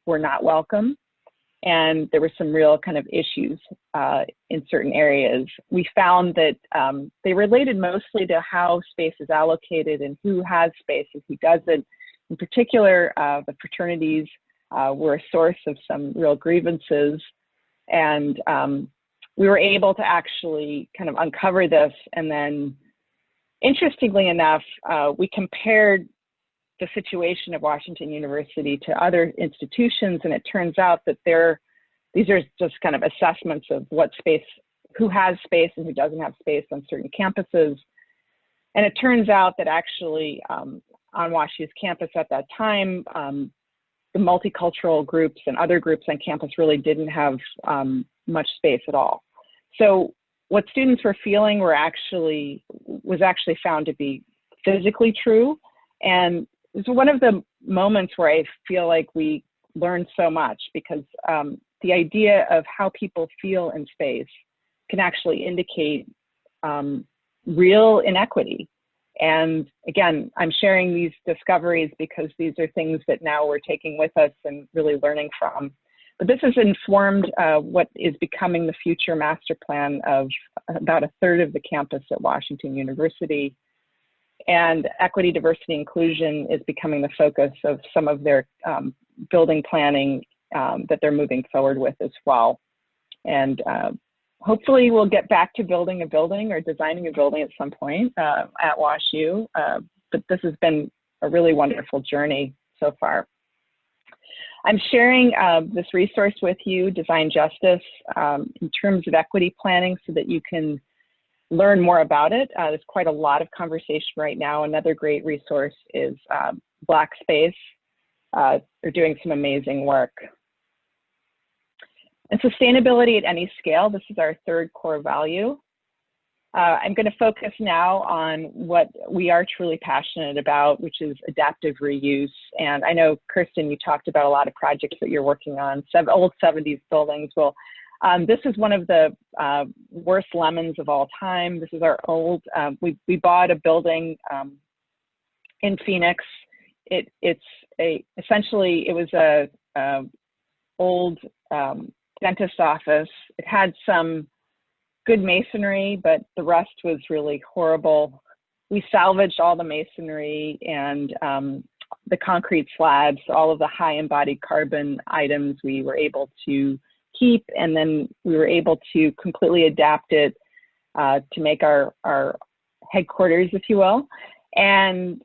were not welcome. And there were some real kind of issues in certain areas. We found that they related mostly to how space is allocated and who has space and who doesn't. In particular, the fraternities were a source of some real grievances. And we were able to actually kind of uncover this. And then, interestingly enough, we compared the situation of Washington University to other institutions, and it turns out that these are just kind of assessments of what space, who has space and who doesn't have space on certain campuses. And it turns out that actually on WashU's campus at that time, the multicultural groups and other groups on campus really didn't have much space at all. So what students were feeling was actually found to be physically true. And it's one of the moments where I feel like we learned so much, because the idea of how people feel in space can actually indicate real inequity. And again, I'm sharing these discoveries because these are things that now we're taking with us and really learning from. But this has informed what is becoming the future master plan of about a third of the campus at Washington University. And equity, diversity, inclusion is becoming the focus of some of their building planning that they're moving forward with as well. And hopefully we'll get back to building a building or designing a building at some point at WashU. But this has been a really wonderful journey so far. I'm sharing this resource with you, Design Justice, in terms of equity planning so that you can learn more about it. There's quite a lot of conversation right now. Another great resource is Black Space. They're doing some amazing work. And sustainability at any scale, this is our third core value. I'm going to focus now on what we are truly passionate about, which is adaptive reuse. And I know, Kirsten, you talked about a lot of projects that you're working on, old 70s buildings. Well, this is one of the worst lemons of all time. This is our old, we bought a building in Phoenix. Essentially, it was a old dentist office. It had some good masonry, but the rest was really horrible. We salvaged all the masonry and the concrete slabs, all of the high embodied carbon items we were able to keep, and then we were able to completely adapt it to make our headquarters, if you will. And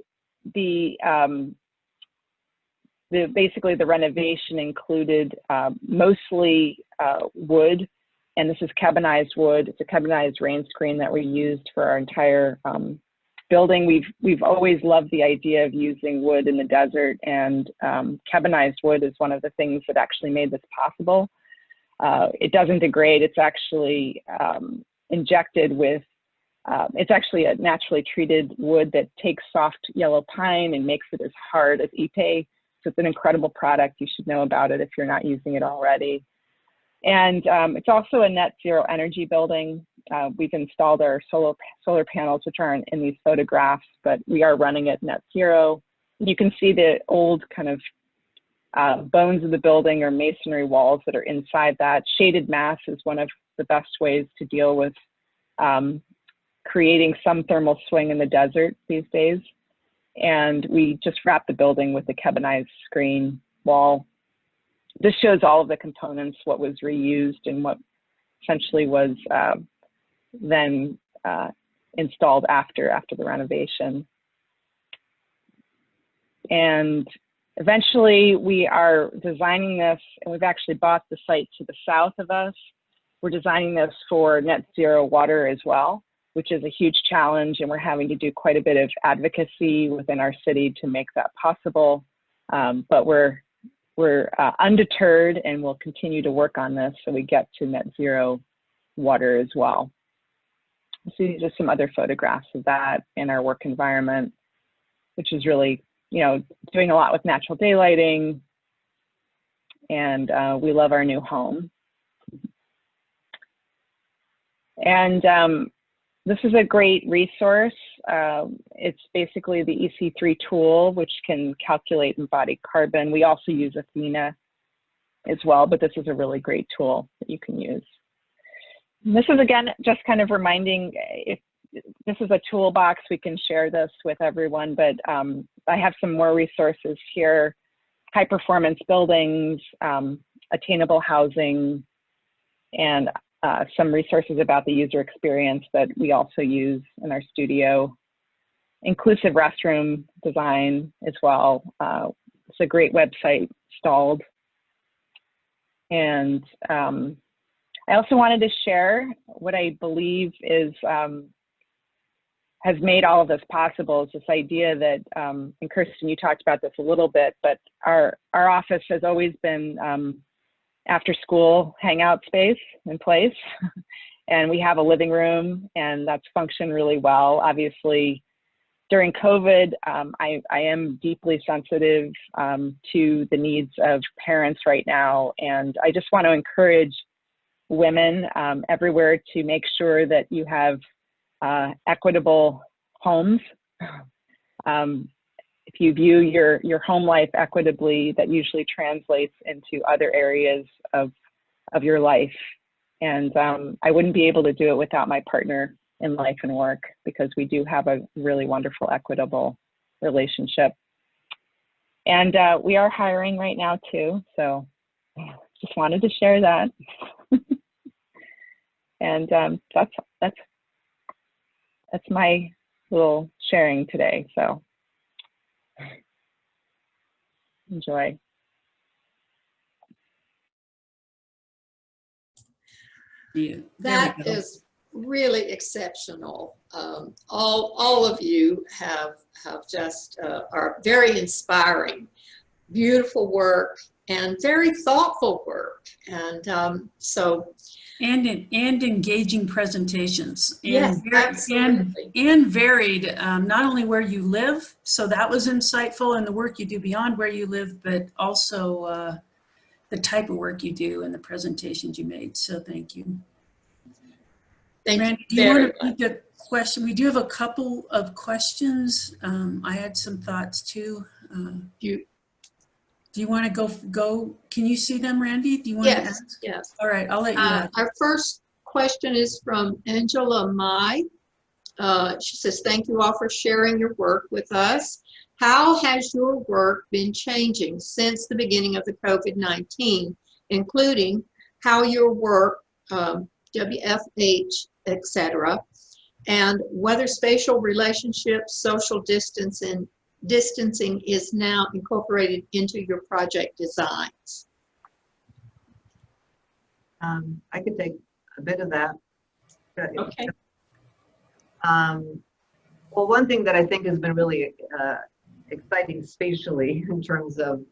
basically the renovation included mostly wood, and this is carbonized wood. It's a carbonized rain screen that we used for our entire building, we've always loved the idea of using wood in the desert, and carbonized wood is one of the things that actually made this possible. It doesn't degrade. It's actually injected with, it's actually a naturally treated wood that takes soft yellow pine and makes it as hard as Ipe. So it's an incredible product. You should know about it if you're not using it already. And it's also a net zero energy building. We've installed our solar panels, which aren't in these photographs, but we are running at net zero. You can see the old kind of bones of the building or masonry walls that are inside that. Shaded mass is one of the best ways to deal with creating some thermal swing in the desert these days. And we just wrapped the building with a carbonized screen wall. This shows all of the components, what was reused and what essentially was then installed after the renovation. And eventually we are designing this, and we've actually bought the site to the south of us. We're designing this for net zero water as well, which is a huge challenge, and we're having to do quite a bit of advocacy within our city to make that possible. But we're undeterred, and we'll continue to work on this so we get to net zero water as well. So these are some other photographs of that in our work environment, which is really, doing a lot with natural daylighting, and we love our new home. And this is a great resource. It's basically the EC3 tool, which can calculate embodied carbon. We also use Athena as well, but this is a really great tool that you can use. And this is, again, just kind of reminding, if this is a toolbox, we can share this with everyone, but I have some more resources here: high performance buildings, attainable housing, and some resources about the user experience that we also use in our studio. Inclusive restroom design as well. It's a great website, Stalled. And I also wanted to share what I believe is has made all of this possible, is this idea that, and Kirsten, you talked about this a little bit, but our office has always been after school hangout space and place. And we have a living room, and that's functioned really well. Obviously, during COVID, I am deeply sensitive to the needs of parents right now. And I just want to encourage women everywhere to make sure that you have equitable homes. If you view your home life equitably, that usually translates into other areas of your life. And I wouldn't be able to do it without my partner in life and work, because we do have a really wonderful, equitable relationship. And we are hiring right now too, so just wanted to share that. And that's my little sharing today. So enjoy. Yeah, That is really exceptional. All of you have just are very inspiring, beautiful work, and very thoughtful work, and and engaging presentations. Yes, absolutely. And varied, not only where you live, so that was insightful, and the work you do beyond where you live, but also the type of work you do and the presentations you made. So thank you. Thank Randy, do you want to read the question? We do have a couple of questions. I had some thoughts too. Do you want to go? Can you see them, Randy? Do you want to ask? Yes. All right, I'll let you ask. Our first question is from Angela Mai. She says, thank you all for sharing your work with us. How has your work been changing since the beginning of the COVID-19, including how your work, WFH, etc., and whether spatial relationships, social distancing is now incorporated into your project designs? I could take a bit of that. Okay. Well, one thing that I think has been really exciting spatially in terms of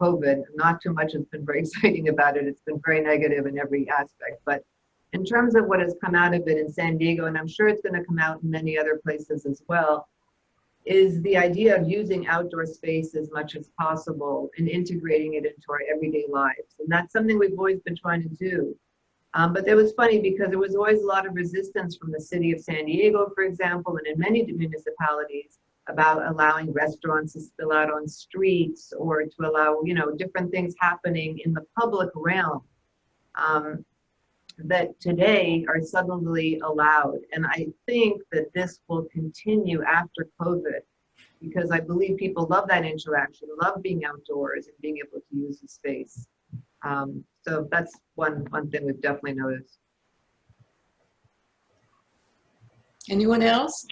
COVID, not too much has been very exciting about it. It's been very negative in every aspect. But in terms of what has come out of it in San Diego, and I'm sure it's going to come out in many other places as well, is the idea of using outdoor space as much as possible and integrating it into our everyday lives. And that's something we've always been trying to do. But it was funny because there was always a lot of resistance from the city of San Diego, for example, and in many municipalities about allowing restaurants to spill out on streets or to allow, you know, different things happening in the public realm that today are suddenly allowed. And I think that this will continue after COVID because I believe people love that interaction, love being outdoors and being able to use the space. So that's one thing we've definitely noticed. Anyone else?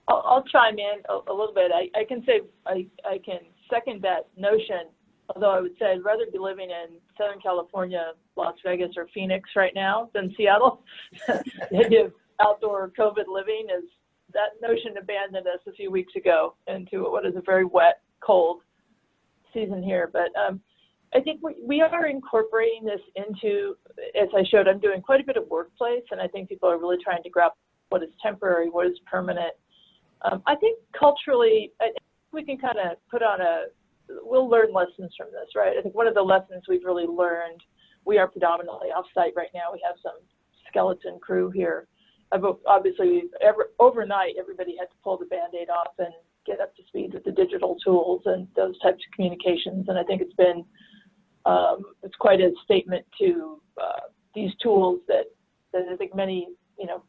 I'll chime in a little bit. I can say I can second that notion, although I would say I'd rather be living in Southern California, Las Vegas, or Phoenix right now than Seattle. The idea of outdoor COVID living is, that notion abandoned us a few weeks ago into what is a very wet, cold season here. But I think we are incorporating this into, as I showed, I'm doing quite a bit of workplace, and I think people are really trying to grab what is temporary, what is permanent. I think culturally, I think we can kind of put on we'll learn lessons from this, right? I think one of the lessons we've really learned, we are predominantly off-site right now. We have some skeleton crew here. Obviously, overnight, everybody had to pull the Band-Aid off and get up to speed with the digital tools and those types of communications. And I think it's been, it's quite a statement to these tools that I think many, you know,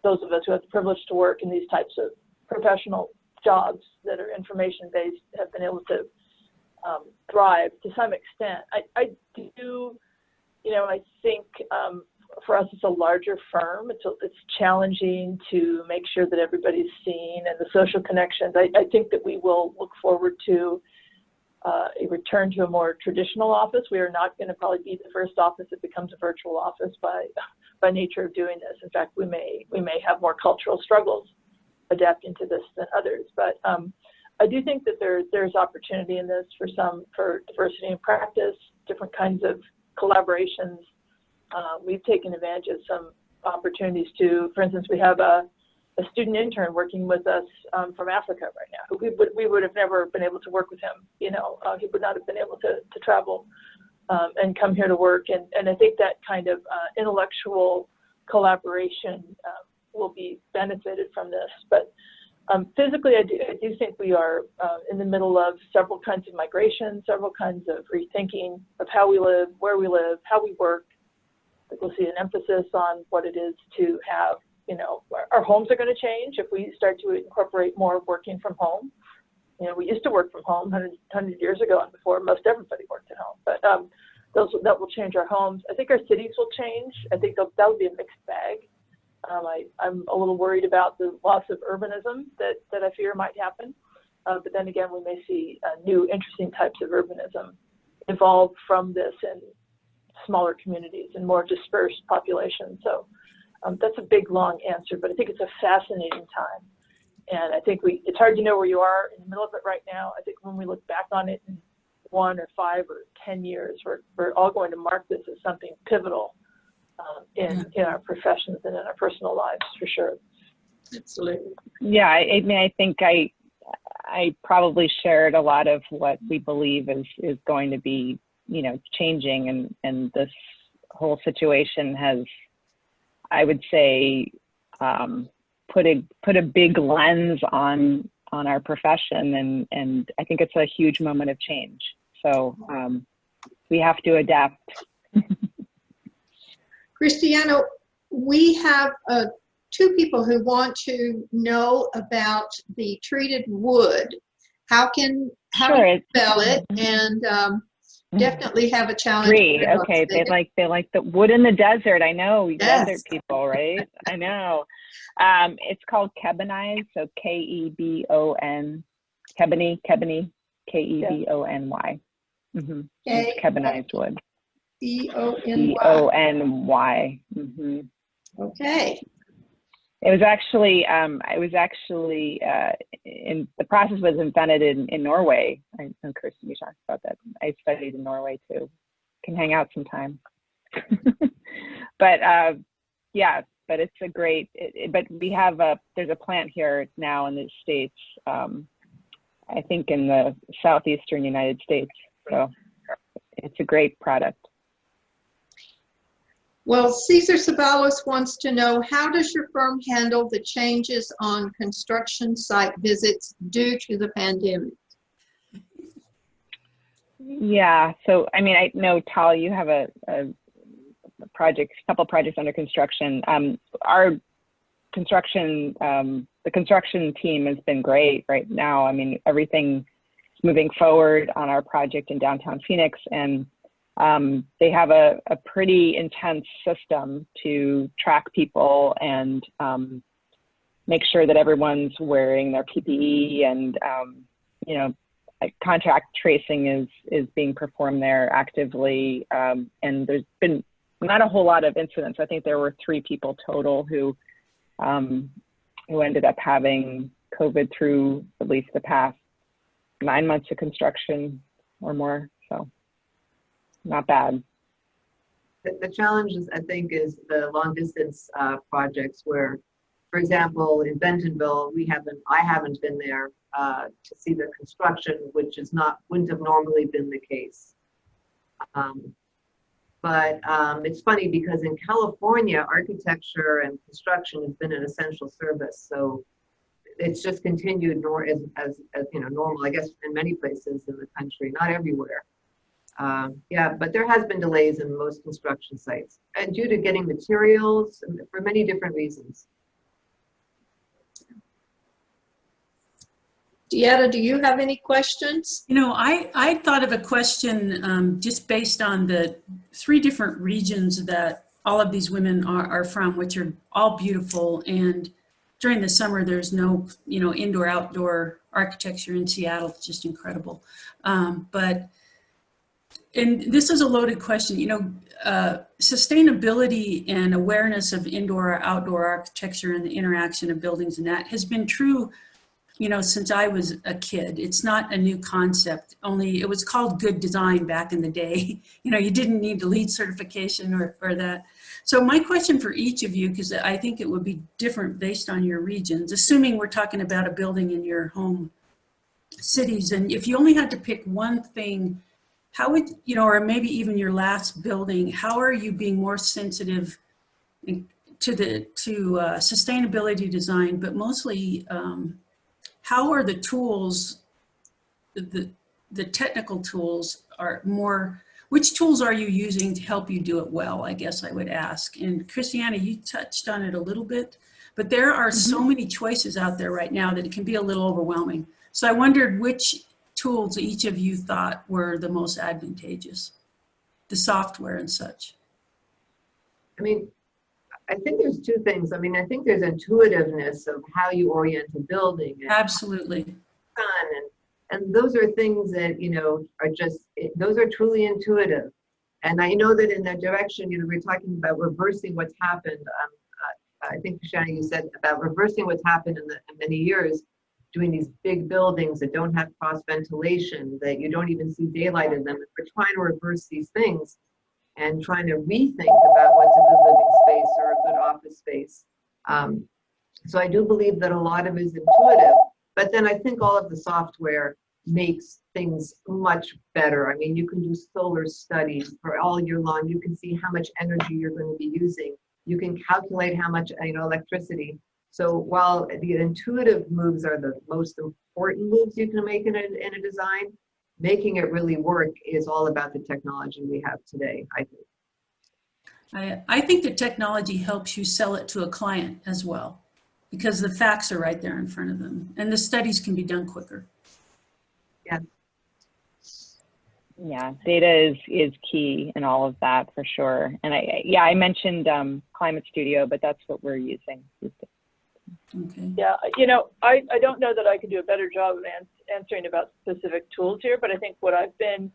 those of us who have the privilege to work in these types of professional jobs that are information-based have been able to thrive to some extent. I do, you know, I think for us, it's a larger firm. It's challenging to make sure that everybody's seen and the social connections. I think that we will look forward to a return to a more traditional office. We are not going to probably be the first office that becomes a virtual office by nature of doing this. In fact, we may have more cultural struggles adapting to this than others. But I do think that there's opportunity in this for diversity in practice, different kinds of collaborations. We've taken advantage of some opportunities to, for instance, we have a student intern working with us from Africa right now. We would have never been able to work with him. You know, he would not have been able to travel and come here to work. And I think that kind of intellectual collaboration will be benefited from this. But physically, I do think we are in the middle of several kinds of migration, several kinds of rethinking of how we live, where we live, how we work. I think we'll see an emphasis on what it is to have, you know, our homes are going to change if we start to incorporate more working from home. You know, we used to work from home 100 years ago and before most everybody worked at home, but that will change our homes. I think our cities will change. I think that will be a mixed bag. I'm a little worried about the loss of urbanism that I fear might happen. But then again, we may see new interesting types of urbanism evolve from this in smaller communities and more dispersed populations. So that's a big, long answer, but I think it's a fascinating time. And I think it's hard to know where you are in the middle of it right now. I think when we look back on it in 1 or 5 or 10 years, we're all going to mark this as something pivotal in our professions and in our personal lives, for sure. Absolutely. Yeah, I mean, I think I probably shared a lot of what we believe is going to be, you know, changing, and this whole situation has, I would say, put a big lens on our profession, and I think it's a huge moment of change. So we have to adapt. Cristiano, we have 2 people who want to know about the treated wood. How do you spell it? And definitely have a challenge. 3. Okay, they like the wood in the desert. I know, Yes. desert people, right? I know. It's called Kebony, so Kebon, Kebony, Kebony. Mm-hmm. Kebonized wood. Kebony. Kebony. Mm-hmm. Okay. It was actually, in the process was invented in Norway. I know Kirsten, you talked about that. I studied in Norway too. Can hang out sometime. But yeah, but it's a great, but we have there's a plant here now in the States, I think in the southeastern United States. So it's a great product. Well, Cesar Ceballos wants to know, how does your firm handle the changes on construction site visits due to the pandemic? Yeah, so I mean, I know, Tal, you have a couple projects under construction. Our construction, the construction team has been great right now. I mean, everything's moving forward on our project in downtown Phoenix, and they have a pretty intense system to track people and make sure that everyone's wearing their PPE, and you know, contact tracing is being performed there actively. And there's been not a whole lot of incidents. I think there were 3 people total who ended up having COVID through at least the past 9 months of construction or more. So not bad. The challenge is, I think, is the long distance projects where, for example, in Bentonville, I haven't been there to see the construction, which wouldn't have normally been the case. But it's funny because in California, architecture and construction has been an essential service. So it's just continued as you know, normal, I guess, in many places in the country, not everywhere. Yeah, but there has been delays in most construction sites, and due to getting materials and for many different reasons. Deetta, do you have any questions? You know, I thought of a question just based on the 3 different regions that all of these women are from, which are all beautiful. And during the summer, there's no, you know, indoor, outdoor architecture in Seattle. It's just incredible. And this is a loaded question, you know, sustainability and awareness of indoor or outdoor architecture and the interaction of buildings and that has been true, you know, since I was a kid. It's not a new concept, only it was called good design back in the day. You know, you didn't need the LEED certification or that. So my question for each of you, because I think it would be different based on your regions, assuming we're talking about a building in your home cities, and if you only had to pick one thing, how would, you know, or maybe even your last building, how are you being more sensitive to sustainability design, but mostly how are the tools, the technical tools are more, which tools are you using to help you do it well, I guess I would ask. And Christiana, you touched on it a little bit, but there are so many choices out there right now that it can be a little overwhelming. So I wondered which tools each of you thought were the most advantageous, the software and such. I mean, I think there's 2 things. I mean, I think there's intuitiveness of how you orient a building. And absolutely. And those are things that, you know, are just, those are truly intuitive. And I know that in that direction, you know, we're talking about reversing what's happened. I think, Shana, you said about reversing what's happened in many years, doing these big buildings that don't have cross ventilation, that you don't even see daylight in them. We're trying to reverse these things and trying to rethink about what's a good living space or a good office space. So I do believe that a lot of it is intuitive, but then I think all of the software makes things much better. I mean, you can do solar studies for all year long. You can see how much energy you're going to be using. You can calculate how much, you know, electricity. So while the intuitive moves are the most important moves you can make in a design, making it really work is all about the technology we have today, I think. I think the technology helps you sell it to a client as well, because the facts are right there in front of them and the studies can be done quicker. Yeah. Yeah, data is key in all of that for sure. And I mentioned Climate Studio, but that's what we're using. Okay. Yeah, you know, I don't know that I can do a better job of answering about specific tools here, but I think what I've been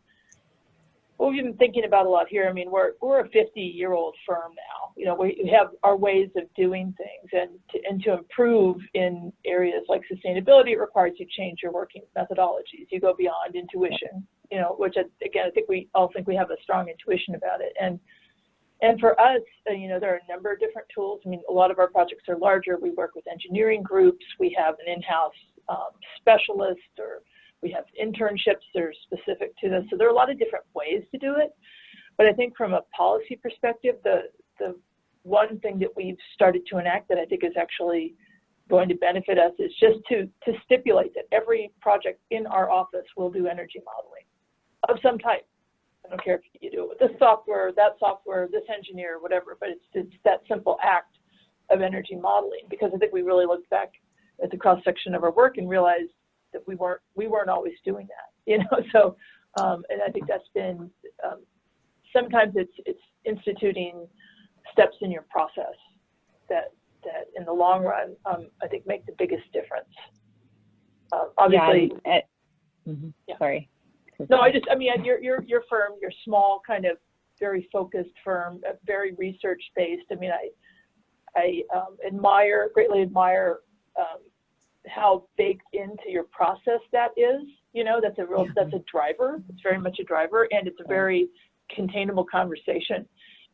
what we've been thinking about a lot here, I mean, we're a 50-year-old firm now. You know, we have our ways of doing things, and to improve in areas like sustainability, it requires you to change your working methodologies. You go beyond intuition, you know, which again, I think we all think we have a strong intuition about it. And for us, you know, there are a number of different tools. I mean, a lot of our projects are larger. We work with engineering groups. We have an in-house specialist, or we have internships that are specific to this. So there are a lot of different ways to do it. But I think from a policy perspective, the one thing that we've started to enact that I think is actually going to benefit us is just to stipulate that every project in our office will do energy modeling of some type. I don't care if you do it with this software, this engineer, whatever, but it's that simple act of energy modeling, because I think we really looked back at the cross-section of our work and realized that we weren't always doing that, you know. So, and I think that's been, sometimes it's instituting steps in your process that in the long run, I think make the biggest difference. Obviously, yeah. Sorry. No, I mean, your firm, your small, kind of very focused firm, very research-based. I mean, I greatly admire how baked into your process that is. You know, that's a driver. It's very much a driver, and it's a very containable conversation.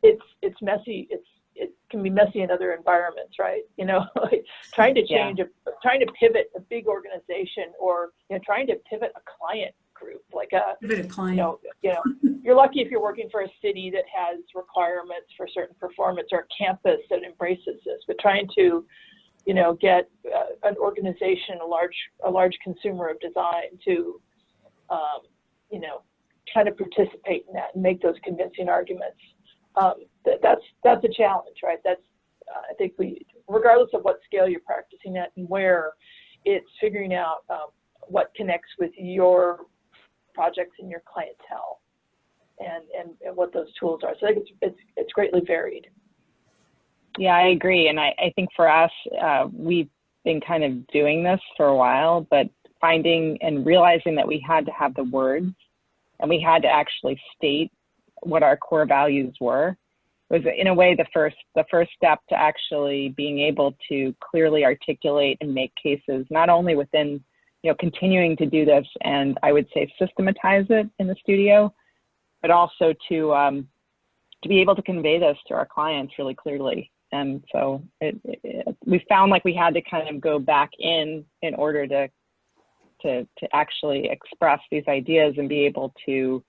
It's messy. It can be messy in other environments, right? You know, like trying to change, trying to pivot a big organization, or, you know, trying to pivot a client group, like you know, you're lucky if you're working for a city that has requirements for certain performance, or a campus that embraces this. But trying to, you know, get an organization, a large consumer of design to, you know, kind of participate in that and make those convincing arguments. That's a challenge, right? I think regardless of what scale you're practicing at and where, it's figuring out what connects with your projects and your clientele, and what those tools are. So I think it's greatly varied. Yeah, I agree. And I think for us, we've been kind of doing this for a while, but finding and realizing that we had to have the words, and we had to actually state what our core values were, was in a way the first step to actually being able to clearly articulate and make cases, not only within, you know, continuing to do this and I would say systematize it in the studio, but also to be able to convey this to our clients really clearly. And so we found like we had to kind of go back in order to actually express these ideas and be able to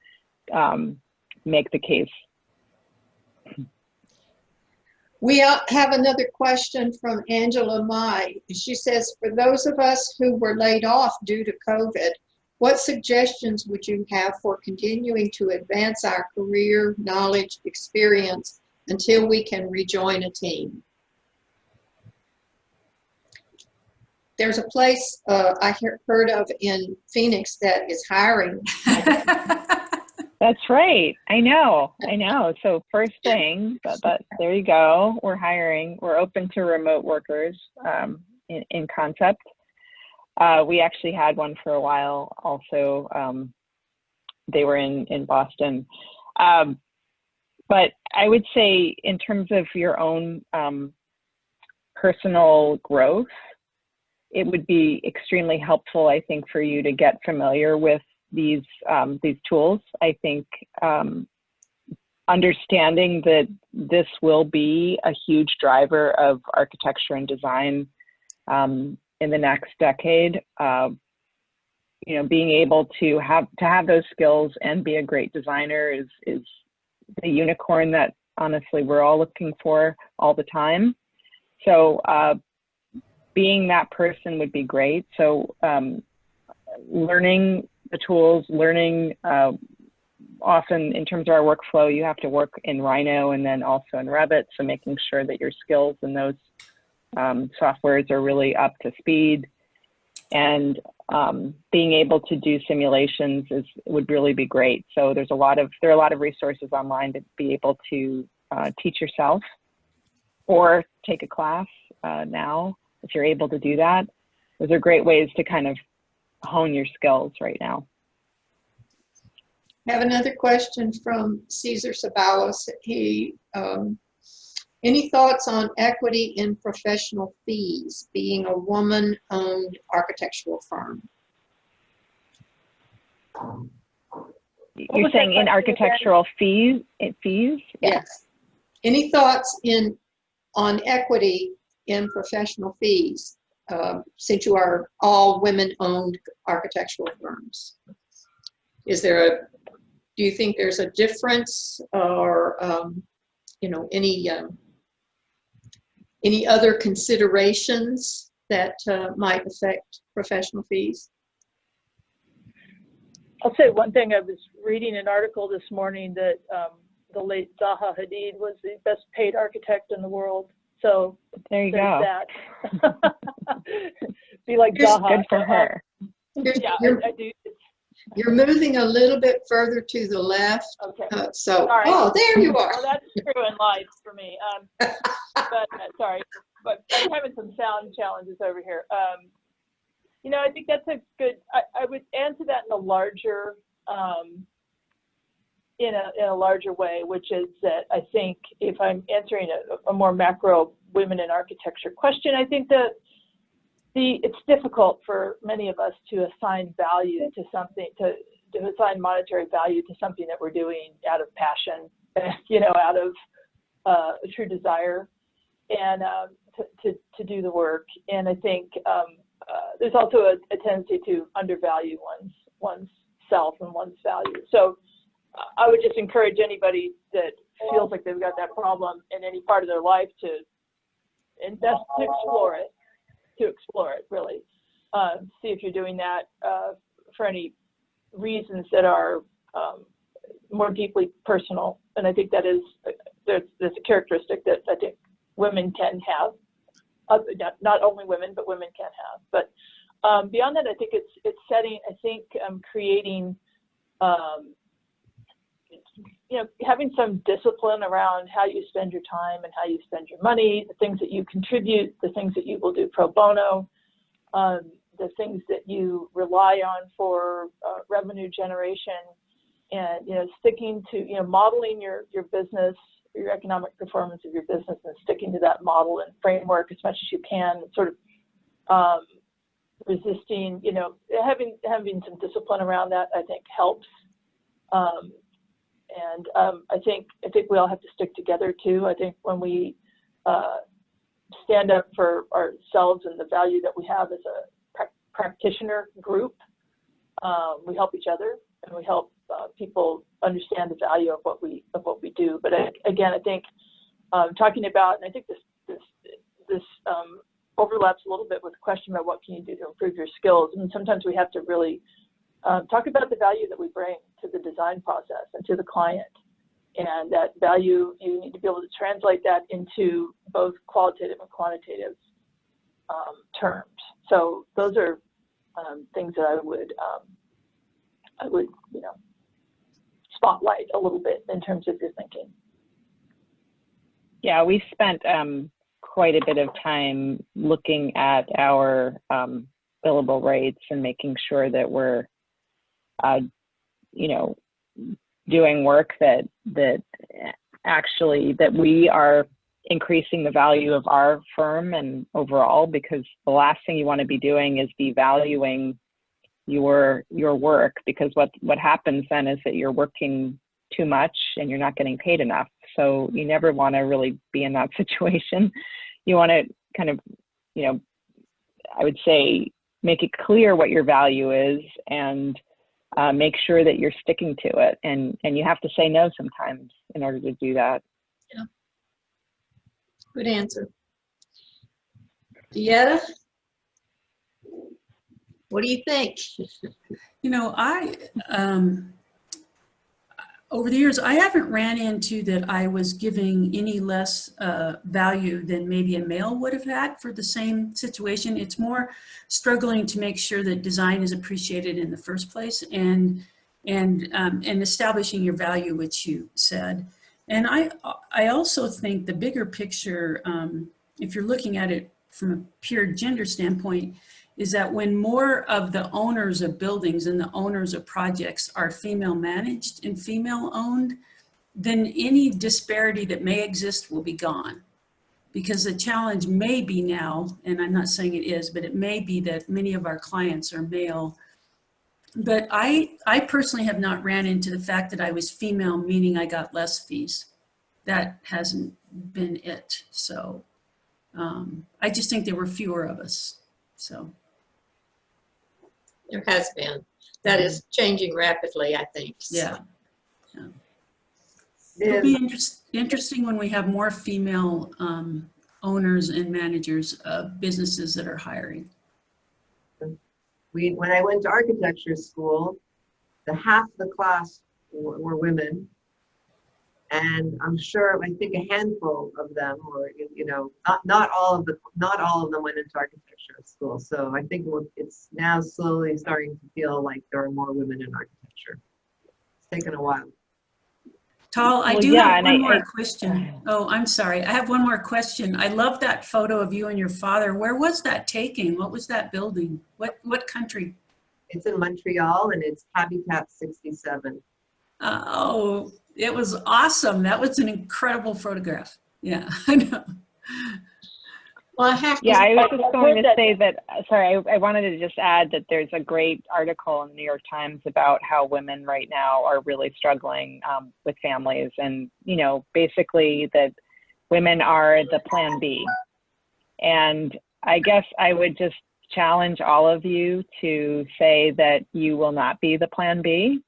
make the case. We have another question from Angela Mai. She says, for those of us who were laid off due to COVID, what suggestions would you have for continuing to advance our career, knowledge, experience until we can rejoin a team? There's a place I heard of in Phoenix that is hiring. That's right. I know. So first thing, but there you go. We're hiring. We're open to remote workers in concept. We actually had one for a while also. They were in Boston. But I would say in terms of your own personal growth, it would be extremely helpful, I think, for you to get familiar with these tools. I think understanding that this will be a huge driver of architecture and design in the next decade. You know, being able to have those skills and be a great designer is the unicorn that honestly we're all looking for all the time. So being that person would be great. So learning the tools, learning often in terms of our workflow, you have to work in Rhino and then also in Revit. So making sure that your skills in those softwares are really up to speed, and being able to do simulations would really be great. So there are a lot of resources online to be able to teach yourself or take a class now if you're able to do that. Those are great ways to kind of hone your skills right now. Have another question from Cesar Sabalos. Any thoughts on equity in professional fees, being a woman-owned architectural firm? You're saying in architectural fees? Yeah. Yes. Any thoughts on equity in professional fees, since you are all women-owned architectural firms? Do you think there's a difference, or any other considerations that might affect professional fees? I'll say one thing. I was reading an article this morning that the late Zaha Hadid was the best paid architect in the world. So there you go. That. Be like Zaha. Good for her. Yeah, I do. You're moving a little bit further to the left. Okay. Sorry. Oh, there you are. Well, that's true in life for me. But sorry, but I'm having some sound challenges over here. I think that's a good. I would answer that in a larger, in a larger way, which is that I think if I'm answering a more macro women in architecture question, I think that it's difficult for many of us to assign value to something, to assign monetary value to something that we're doing out of passion, out of a true desire, and to do the work. And I think there's also a tendency to undervalue one's self and one's value. So I would just encourage anybody that feels like they've got that problem in any part of their life to invest, to explore it really. See if you're doing that for any reasons that are more deeply personal. And I think that is, there's a characteristic that I think women can have. Not only women, but women can have. But beyond that, I think it's setting, creating, having some discipline around how you spend your time and how you spend your money, the things that you contribute, the things that you will do pro bono, the things that you rely on for revenue generation, and sticking to modeling your business, your economic performance of your business, and sticking to that model and framework as much as you can. Sort of resisting, having some discipline around that, I think helps. And I think we all have to stick together too. I think when we stand up for ourselves and the value that we have as a practitioner group, we help each other and we help people understand the value of what we do. But again, I think talking about, and I think this overlaps a little bit with the question about what can you do to improve your skills. And sometimes we have to really talk about the value that we bring to the design process and to the client. And that value, you need to be able to translate that into both qualitative and quantitative terms. So those are things that I would spotlight a little bit in terms of your thinking. Yeah, we spent quite a bit of time looking at our billable rates and making sure that we're doing work that we are increasing the value of our firm and overall, because the last thing you want to be doing is devaluing your work, because what happens then is that you're working too much and you're not getting paid enough. So you never want to really be in that situation. You want to kind of, I would say, make it clear what your value is and make sure that you're sticking to it. And you have to say no sometimes in order to do that. Yeah. Good answer. Dieta, what do you think? Over the years, I haven't ran into that I was giving any less value than maybe a male would have had for the same situation. It's more struggling to make sure that design is appreciated in the first place, and establishing your value, which you said. And I also think the bigger picture, if you're looking at it from a pure gender standpoint, is that when more of the owners of buildings and the owners of projects are female managed and female owned, then any disparity that may exist will be gone. Because the challenge may be now, and I'm not saying it is, but it may be that many of our clients are male. But I personally have not ran into the fact that I was female, meaning I got less fees. That hasn't been it. So I just think there were fewer of us. So There has been. That is changing rapidly, I think. So. yeah. It'll be interesting when we have more female owners and managers of businesses that are hiring. When I went to architecture school, half the class were women, and I'm sure I think a handful of them, or not all of them went into architecture school. So I think it's now slowly starting to feel like there are more women in architecture. It's taken a while. Tal, I do have one more question. Oh, I'm sorry. I have one more question. I love that photo of you and your father. Where was that taken? What was that building? What country? It's in Montreal, and it's Habitat 67. Oh, it was awesome. That was an incredible photograph. Yeah, I know. Well, I have to. Yeah, I was just going to say that, sorry, I wanted to just add that there's a great article in the New York Times about how women right now are really struggling with families, and, basically that women are the plan B. And I guess I would just challenge all of you to say that you will not be the plan B,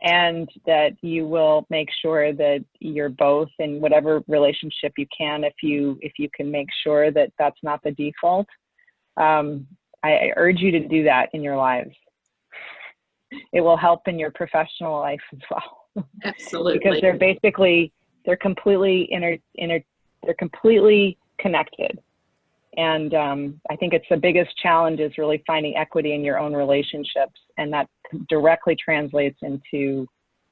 and that you will make sure that you're both in whatever relationship you can, if you can make sure that that's not the default. I urge you to do that in your lives. It will help in your professional life as well. Absolutely. Because they're completely they're completely connected. And I think it's the biggest challenge is really finding equity in your own relationships, and that directly translates into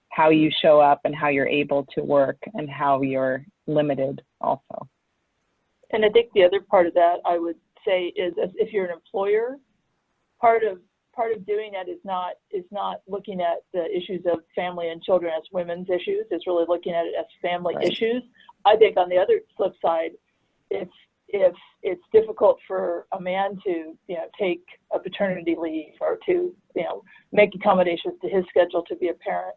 how you show up and how you're able to work and how you're limited also. And I think the other part of that I would say is, if you're an employer, part of doing that is not looking at the issues of family and children as women's issues. It's really looking at it as family issues. I think on the other flip side, if it's difficult for a man to take a paternity leave, or to make accommodations to his schedule to be a parent,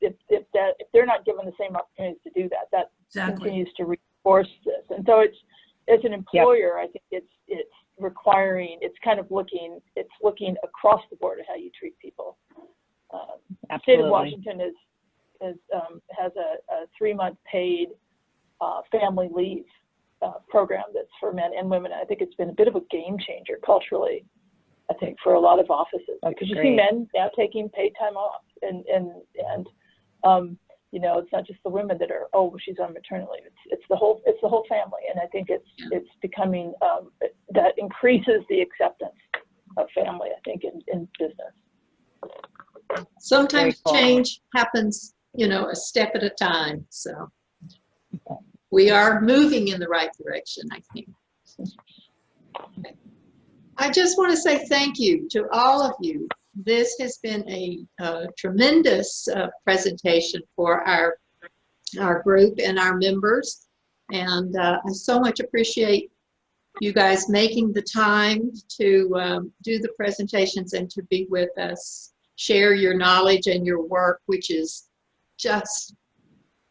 if they're not given the same opportunities to do that, that Exactly. continues to reinforce this. And so as an employer, I think it's requiring, it's looking across the board at how you treat people. The state of Washington has a 3-month paid family leave program that's for men and women. I think it's been a bit of a game changer culturally, I think, for a lot of offices, because you see men now taking paid time off, and it's not just the women that are, she's on maternity leave. It's the whole family, and I think it's becoming that increases the acceptance of family, I think, in business. Sometimes change happens, a step at a time. So we are moving in the right direction, I think. I just want to say thank you to all of you. This has been a tremendous presentation for our group and our members. And I so much appreciate you guys making the time to do the presentations and to be with us, share your knowledge and your work, which is just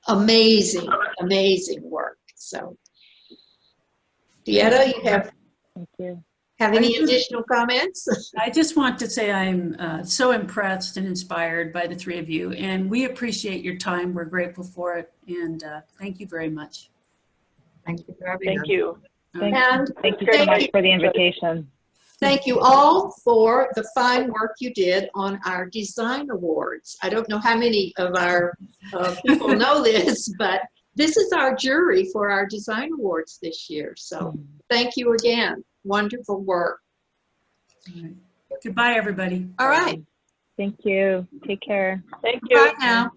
amazing, amazing work. So, Dieta, you have any additional comments? I just want to say I'm so impressed and inspired by the three of you, and we appreciate your time. We're grateful for it, and thank you very much. Thank you for having us. Thank you. Thank you so much for the invitation. Thank you all for the fine work you did on our design awards. I don't know how many of our people know this, but this is our jury for our design awards this year. So thank you again. Wonderful work. All right. Goodbye, everybody. All right. Thank you. Take care. Thank you. Bye now.